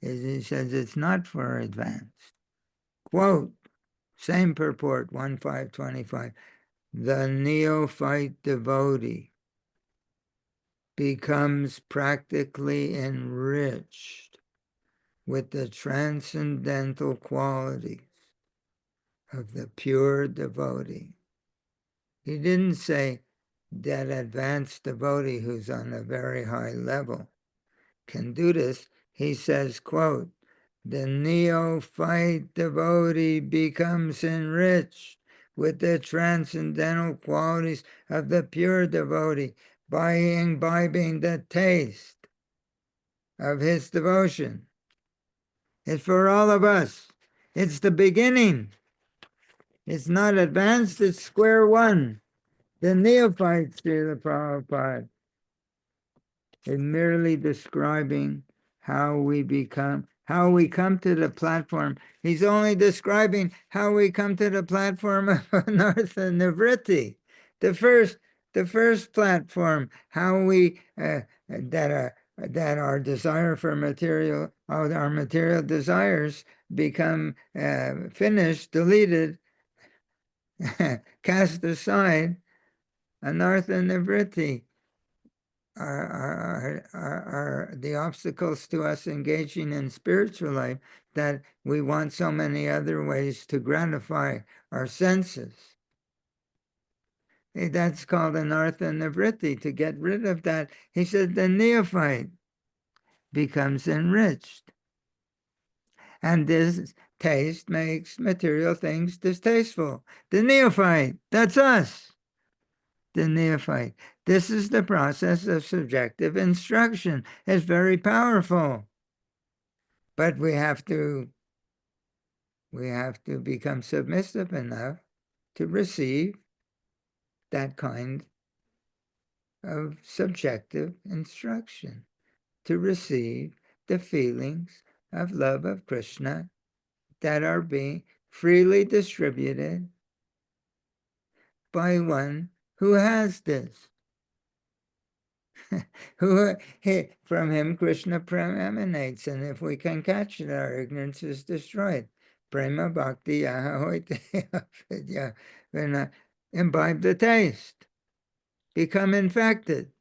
He says it's not for advanced. Quote, same purport, 1.5.25. The neophyte devotee becomes practically enriched with the transcendental qualities of the pure devotee. He didn't say that advanced devotee who's on a very high level can do this. He says, quote, the neophyte devotee becomes enriched with the transcendental qualities of the pure devotee by imbibing the taste of his devotion. It's for all of us. It's the beginning. It's not advanced, it's square one. The neophyte, Srila Prabhupada, is merely describing how we come to the platform. He's only describing how we come to the platform of Anartha Nivritti. The first platform, how we that our desire for our material desires become finished, deleted, cast aside, Anartha Nivritti. Are the obstacles to us engaging in spiritual life that we want so many other ways to gratify our senses. That's called anartha nivritti. To get rid of that, he said, the neophyte becomes enriched. And this taste makes material things distasteful. The neophyte, that's us. The neophyte. This is the process of subjective instruction. It's very powerful. But we have to become submissive enough to receive that kind of subjective instruction, to receive the feelings of love of Krishna that are being freely distributed by one who has this. From him Krishna prem emanates, and if we can catch it, our ignorance is destroyed. Prema bhakti yaha imbibe the taste, become infected.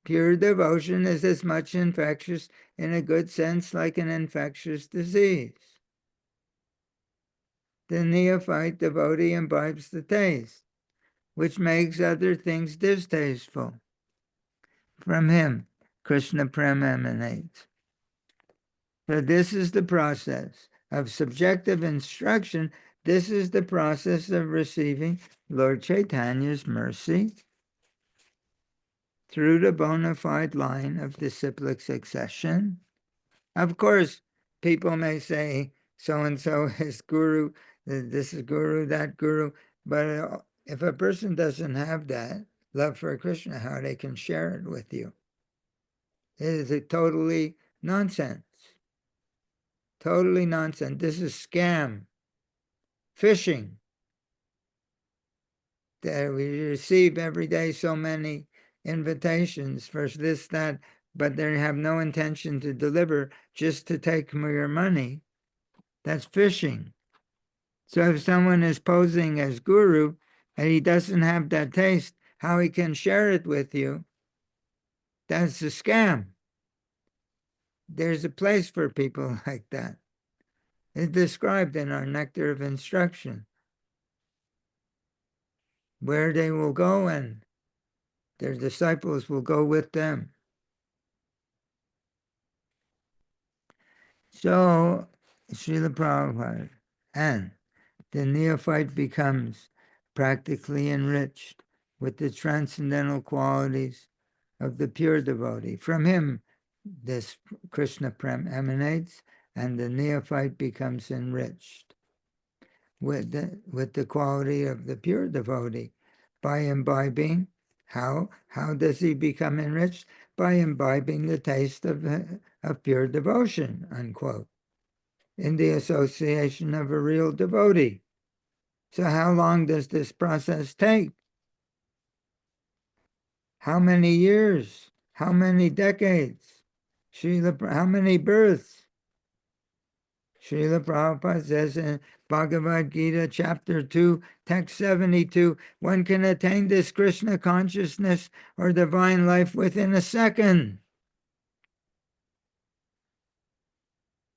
Pure devotion is as much infectious in a good sense like an infectious disease. The neophyte devotee imbibes the taste, which makes other things distasteful. From him, Krishna prem emanates. So this is the process of subjective instruction. This is the process of receiving Lord Chaitanya's mercy through the bona fide line of disciplic succession. Of course, people may say, so-and-so is guru, this is guru, that guru, but if a person doesn't have that love for Krishna, how they can share it with you? It is a totally nonsense. Totally nonsense. This is scam, phishing. That we receive every day so many invitations for this, that, but they have no intention to deliver, just to take your money. That's phishing. So if someone is posing as guru and he doesn't have that taste, how he can share it with you? That's a scam. There's a place for people like that. It's described in our Nectar of Instruction, where they will go and their disciples will go with them. So, Srila Prabhupada, and the neophyte becomes practically enriched with the transcendental qualities of the pure devotee. From him, this Krishna prem emanates, and the neophyte becomes enriched with the quality of the pure devotee by imbibing. How does he become enriched? By imbibing the taste of pure devotion, unquote, in the association of a real devotee. So how long does this process take? How many years? How many decades? How many births? Srila Prabhupada says in Bhagavad Gita, chapter 2, text 72, one can attain this Krishna consciousness or divine life within a second,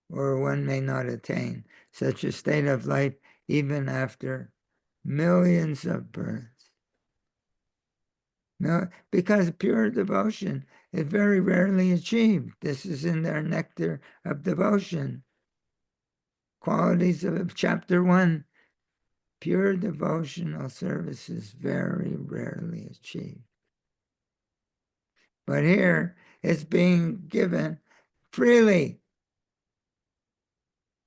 or one may not attain such a state of life even after millions of births. No, because pure devotion is very rarely achieved. This is in their nectar of devotion. Qualities of chapter 1. Pure devotional service is very rarely achieved. But here, it's being given freely.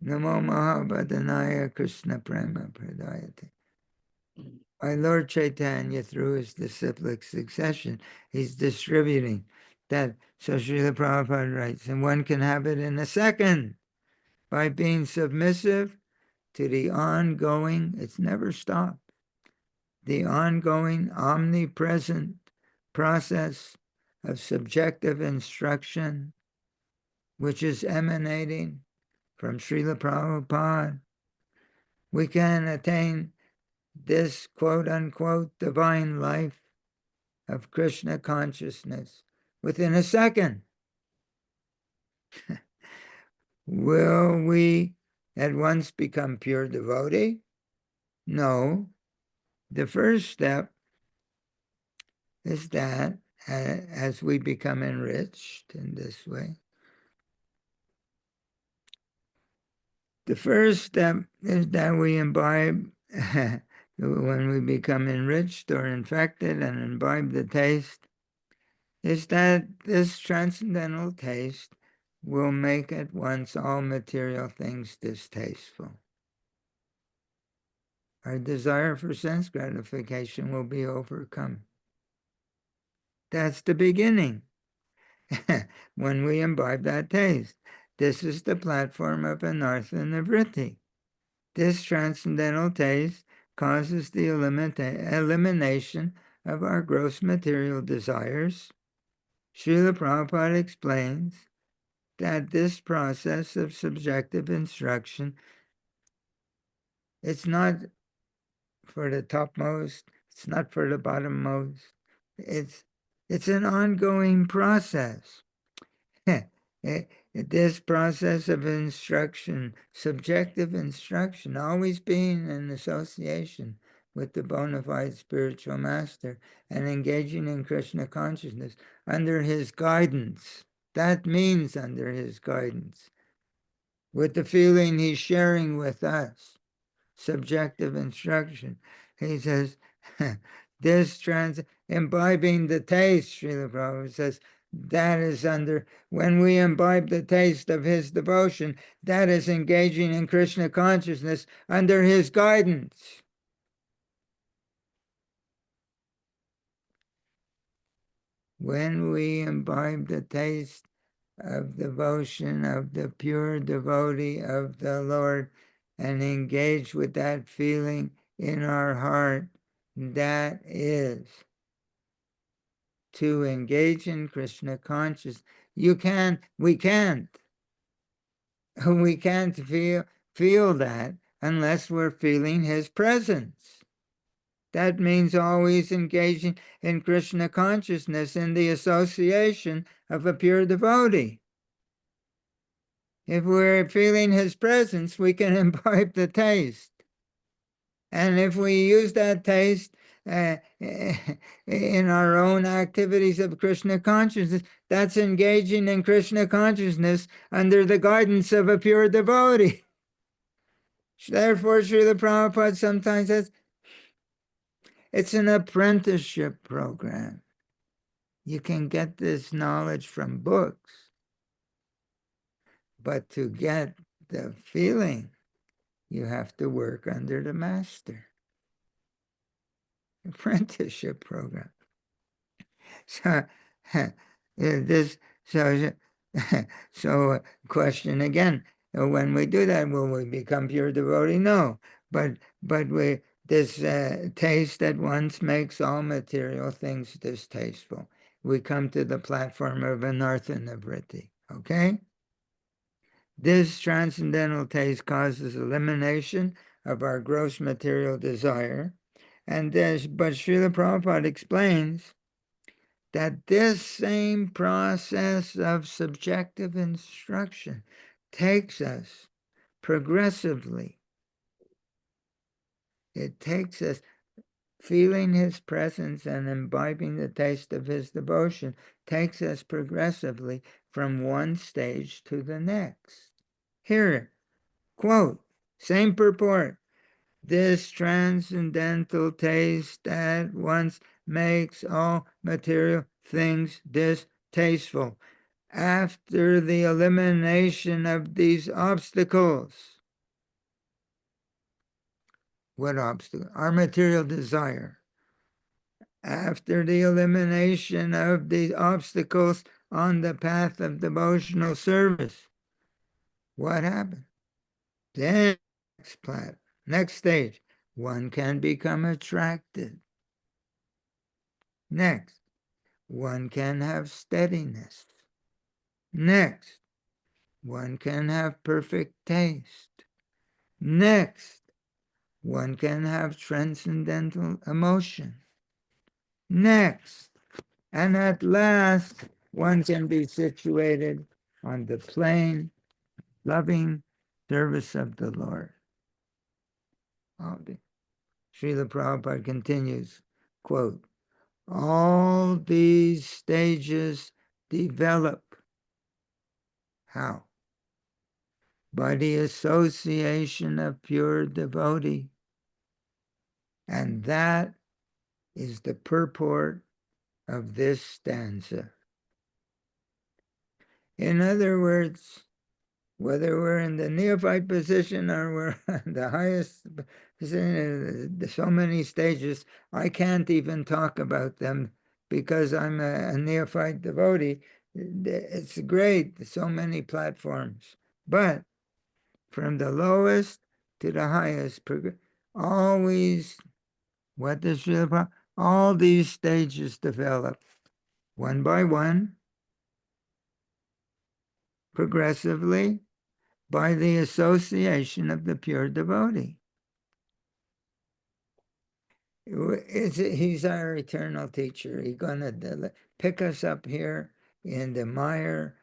Namo Mahabhadanaya Krishna Prema Pradayate. By Lord Chaitanya, through his disciplic succession, he's distributing that. So Srila Prabhupada writes, and one can have it in a second by being submissive to the ongoing, it's never stopped, the ongoing, omnipresent process of subjective instruction, which is emanating from Srila Prabhupada. We can attain this quote-unquote divine life of Krishna consciousness within a second. Will we at once become pure devotee? No. The first step is that as we become enriched in this way, the first step is that we imbibe, when we become enriched or infected and imbibe the taste, is that this transcendental taste will make at once all material things distasteful. Our desire for sense gratification will be overcome. That's the beginning. When we imbibe that taste, this is the platform of anartha nivritti. This transcendental taste causes the elimination of our gross material desires. Srila Prabhupada explains that this process of subjective instruction, it's not for the topmost, it's not for the bottommost. It's an ongoing process. This process of instruction, subjective instruction, always being in association with the bona fide spiritual master and engaging in Krishna consciousness under his guidance. That means under his guidance, with the feeling he's sharing with us. Subjective instruction. He says, imbibing the taste, Srila Prabhupada says, that is when we imbibe the taste of his devotion, that is engaging in Krishna consciousness under his guidance. When we imbibe the taste of devotion of the pure devotee of the Lord and engage with that feeling in our heart, that is to engage in Krishna consciousness. We can't feel that unless we're feeling his presence. That means always engaging in Krishna consciousness in the association of a pure devotee. If we're feeling his presence, we can imbibe the taste. And if we use that taste in our own activities of Krishna consciousness, that's engaging in Krishna consciousness under the guidance of a pure devotee. Therefore, Srila Prabhupada sometimes says, it's an apprenticeship program. You can get this knowledge from books, but to get the feeling, you have to work under the master. Apprenticeship program. So this so question again, when we do that, will we become pure devotee? No, but this taste at once makes all material things distasteful. We come to the platform of anartha nivritti. Okay? This transcendental taste causes elimination of our gross material desire. But Srila Prabhupada explains that this same process of subjective instruction takes us progressively. It takes us feeling his presence and imbibing the taste of his devotion, takes us progressively from one stage to the next. Here, quote, same purport. This transcendental taste at once makes all material things distasteful. After the elimination of these obstacles, what obstacle? Our material desire. After the elimination of the obstacles on the path of devotional service, what happened? Then, next stage, one can become attracted. Next, one can have steadiness. Next, one can have perfect taste. Next, one can have transcendental emotion. Next, and at last, one can be situated on the plain, loving service of the Lord. Srila Prabhupada continues, quote, all these stages develop. How? By the association of pure devotee. And that is the purport of this stanza. In other words, whether we're in the neophyte position or we're the highest position, so many stages, I can't even talk about them because I'm a neophyte devotee. It's great, so many platforms. But from the lowest to the highest, always, what does Srila Prabhupada? All these stages develop one by one, progressively, by the association of the pure devotee. He's our eternal teacher. He's going to pick us up here in the mire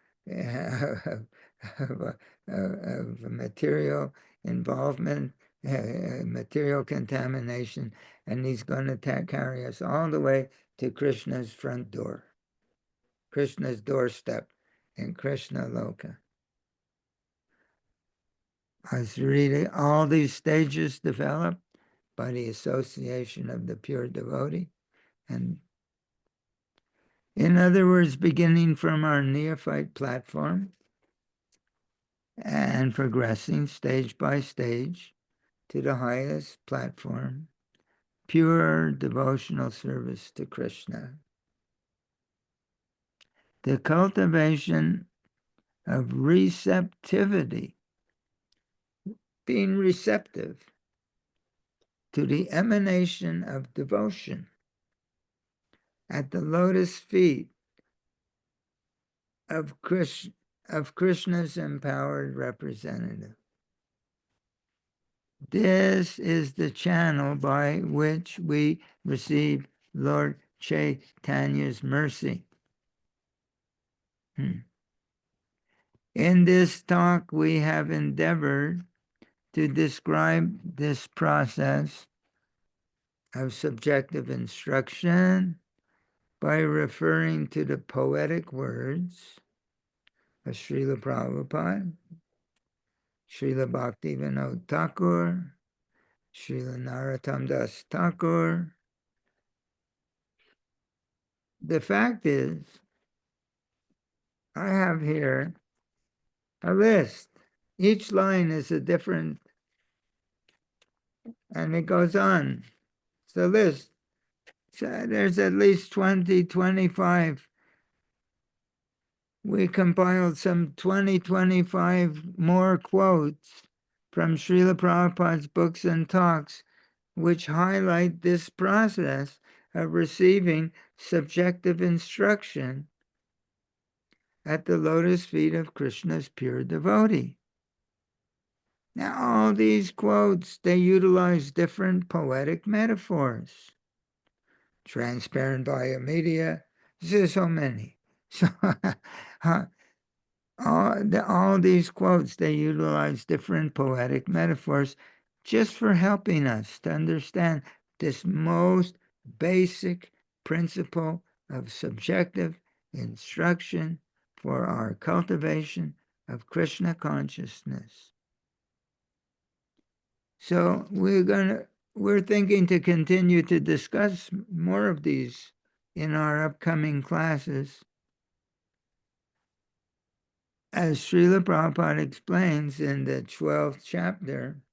of material involvement, material contamination, and he's going to carry us all the way to Krishna's front door, Krishna's doorstep in Krishna Loka. I was reading, all these stages develop by the association of the pure devotee. And in other words, beginning from our neophyte platform and progressing stage by stage to the highest platform, pure devotional service to Krishna. The cultivation of receptivity, being receptive to the emanation of devotion at the lotus feet of Krishna's empowered representative. This is the channel by which we receive Lord Chaitanya's mercy. In this talk, we have endeavored to describe this process of subjective instruction by referring to the poetic words of Srila Prabhupada, Srila Bhaktivinoda Thakur, Srila Narottam Das Thakur. The fact is, I have here a list. Each line is a different, and it goes on. It's a list. So there's at least 20, 25. We compiled some 20, 25 more quotes from Srila Prabhupada's books and talks, which highlight this process of receiving subjective instruction at the lotus feet of Krishna's pure devotee. Now, all these quotes, they utilize different poetic metaphors. Transparent biomedia, there's so many. So, all these quotes, they utilize different poetic metaphors just for helping us to understand this most basic principle of subjective instruction for our cultivation of Krishna consciousness. So we're thinking to continue to discuss more of these in our upcoming classes. As Srila Prabhupada explains in the 12th chapter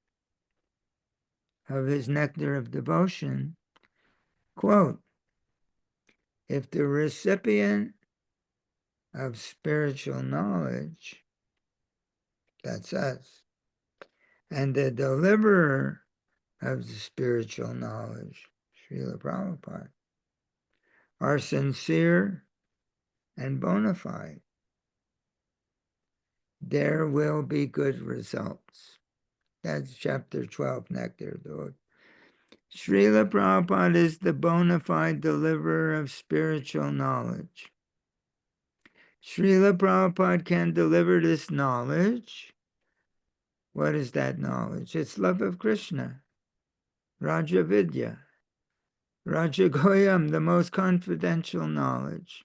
of his Nectar of Devotion, quote, if the recipient of spiritual knowledge, that's us, and the deliverer of the spiritual knowledge, Srila Prabhupada, are sincere and bona fide, there will be good results. That's chapter 12, Nectar of Devotion. Srila Prabhupada is the bona fide deliverer of spiritual knowledge. Srila Prabhupada can deliver this knowledge. What is that knowledge? It's love of Krishna, Raja Vidya, Raja Goyam, the most confidential knowledge,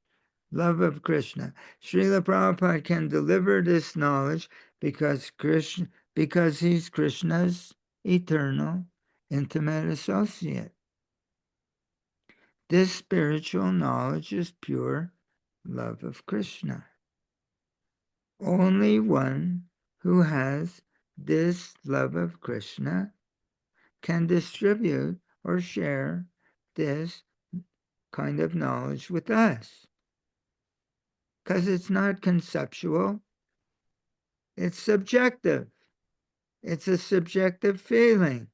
love of Krishna. Srila Prabhupada can deliver this knowledge because he's Krishna's eternal, intimate associate. This spiritual knowledge is pure love of Krishna. Only one who has this love of Krishna can distribute or share this kind of knowledge with us. Because it's not conceptual, it's subjective. It's a subjective feeling.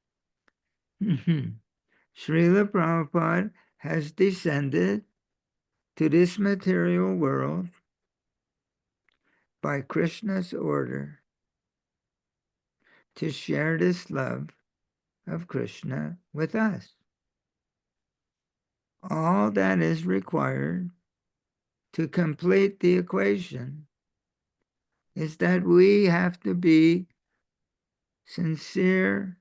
Srila Prabhupada has descended to this material world by Krishna's order to share this love of Krishna with us. All that is required to complete the equation is that we have to be sincere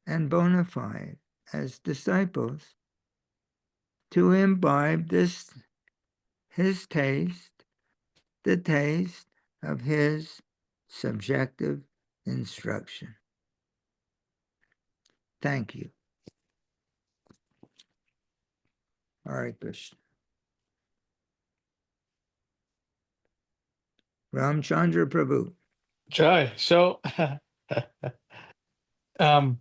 and bona fide as disciples to imbibe his taste, the taste of his subjective instruction. Thank you. Hare Krishna. Ramchandra Prabhu. Jai. So, um,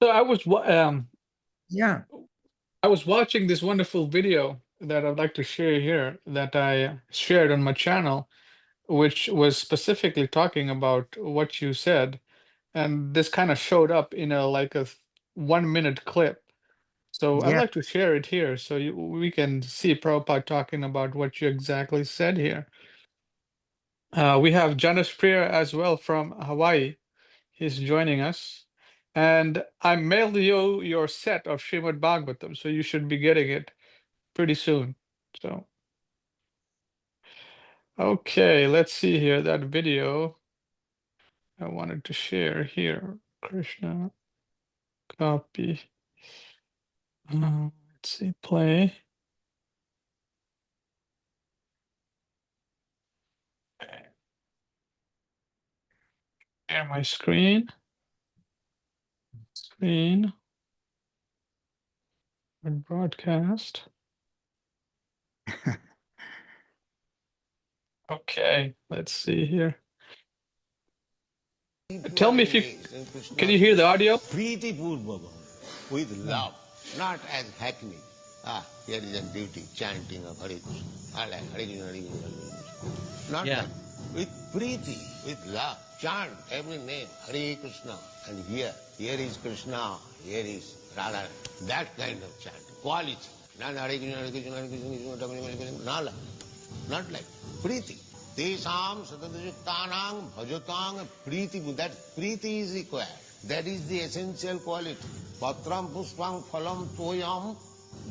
so Yeah. I was watching this wonderful video that I'd like to share here that I shared on my channel, which was specifically talking about what you said, and this kind of showed up in a like a 1 minute clip. So I'd Yeah. like to share it here so we can see Prabhupada talking about what you exactly said here. We have Janice Priya as well from Hawaii. He's joining us. And I mailed you your set of Srimad Bhagavatam, so you should be getting it pretty soon. So, okay, let's see here that video I wanted to share here. Krishna, copy. Let's see, play. Share my screen. Screen. And broadcast. Okay, let's see here. Tell me if you can you hear the audio? Preeti Purvava, with love, not as happiness. Here is a duty, chanting of Hare Krishna. Hare Krishna, Hare Krishna, Hare Krishna. Not that. With Preeti, with love, chant every name, Hare Krishna. And here is Krishna, here is Radha. That kind of chant, quality. Not Hare Krishna, Hare Krishna, Hare Krishna, Hare Krishna, not like. priti. Tesam satanayuktanang bhajatang priti. That priti is required. That is the essential quality. Patram puspang phalam toyam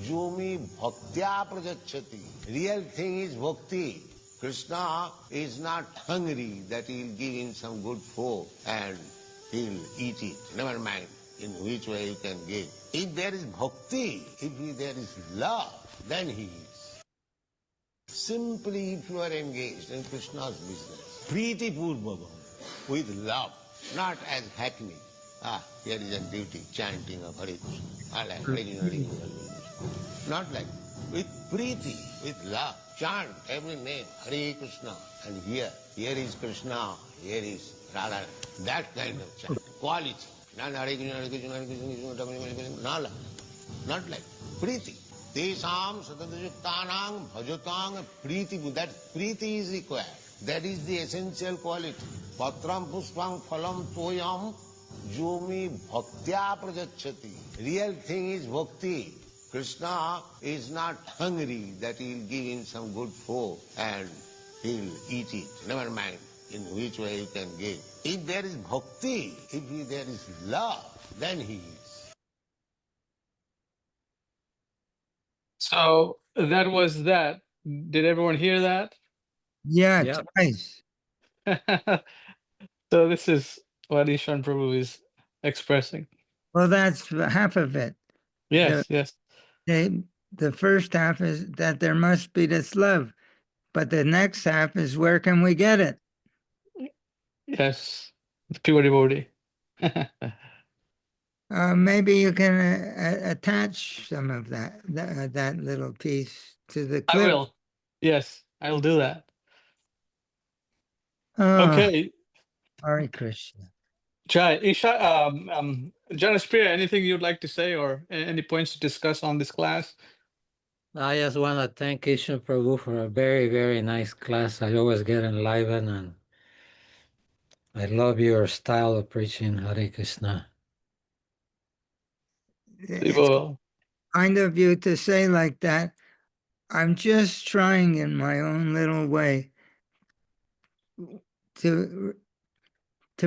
yomi bhaktya prajachati. Real thing is bhakti. Krishna is not hungry that he'll give him some good food and he'll eat it. Never mind in which way you can give. If there is bhakti, if there is love, then he is. Simply if you are engaged in Krishna's business, Priti Purvabam, with love, not as hackney. Here is a duty, chanting of Hare Krishna. Hare Krishna, Hare Krishna, Hare Krishna. Not like with Priti, with love. Chant every name, Hare Krishna. And here is Krishna, here is Radha. That kind of chant. Quality. Not Hare Krishna, Hare Krishna, Hare Krishna, Hare Krishna, not like Priti. Tesam satanayuktanang bhajatang priti. That priti is required. That is the essential quality. Patram puspang phalam toyam yomi bhaktya prajachati. Real thing is bhakti. Krishna is not hungry that he'll give him some good food and he'll eat it. Never mind in which way you can give. If there is bhakti, if there is love, then he is. So that was that. Did everyone hear that? Yeah, Yeah. twice. So this is what Ishan Prabhu is expressing. Well, that's half of it. Yes, yes. The first half is that there must be this love, but the next half is where can we get it? Yes. The pure devotee. Maybe you can attach some of that little piece to the I clip. will. Yes, I'll do that. Oh, Okay. Hare Krishna. Jai, Isha, Janice Priya, anything you'd like to say or any points to discuss on this class? I just want to thank Ishan Prabhu for a very, very nice class. I always get enlivened, and I love your style of preaching Hare Krishna. It's kind of you to say like that. I'm just trying in my own little way to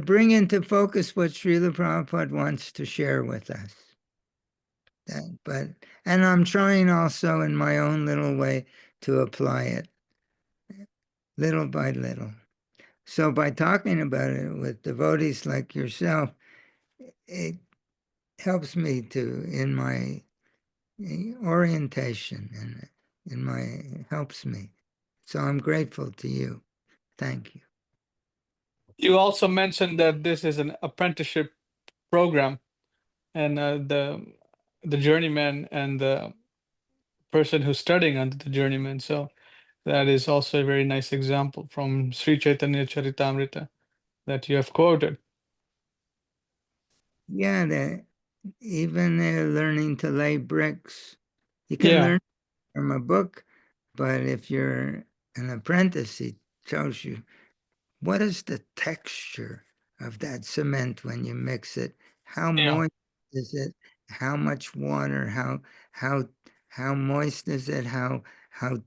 bring into focus what Srila Prabhupada wants to share with us. And I'm trying also in my own little way to apply it little by little. So by talking about it with devotees like yourself, it helps me to in my orientation and helps me. So I'm grateful to you. Thank you. You also mentioned that this is an apprenticeship program, and the journeyman and the person who's studying under the journeyman. So that is also a very nice example from Sri Chaitanya Charitamrita that you have quoted. Yeah, even learning to lay bricks. You can learn from a book, but if you're an apprentice, it shows you what is the texture of that cement when you mix it? How moist is it? How much water? How moist is it? How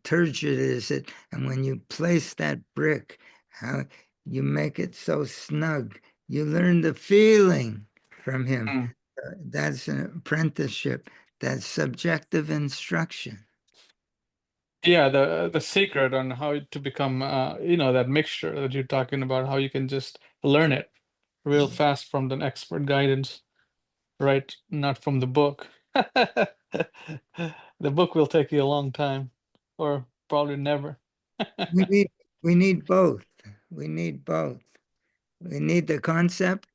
turgid is it? And when you place that brick, how you make it so snug. You learn the feeling from him. That's an apprenticeship. That's subjective instruction. Yeah, the secret on how to become, that mixture that you're talking about, how you can just learn it real fast from the expert guidance, right? Not from the book. The book will take you a long time, or probably never. we need both. We need both. We need the concept,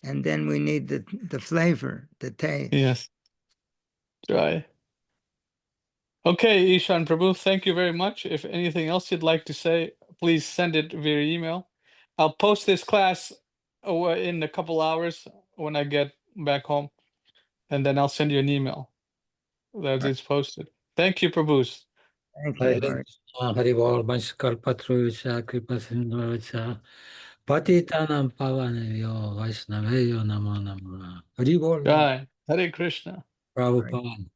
and then we need the flavor, the taste. Yes. Try. Okay, Ishan Prabhu, thank you very much. If anything else you'd like to say, please send it via email. I'll post this class in a couple hours when I get back home, and then I'll send you an email that it's posted. Thank you, Prabhus. Thank Hare you, Hare. Krishna, Hare Bol, Vanshkalpatrucha, Kripasindhucha, Patitanam Pavanevyo, Vaishnaveyo Namo Namo. Hare Bol, Jai, Hare Krishna. Prabhupada.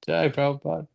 Jai Prabhupada.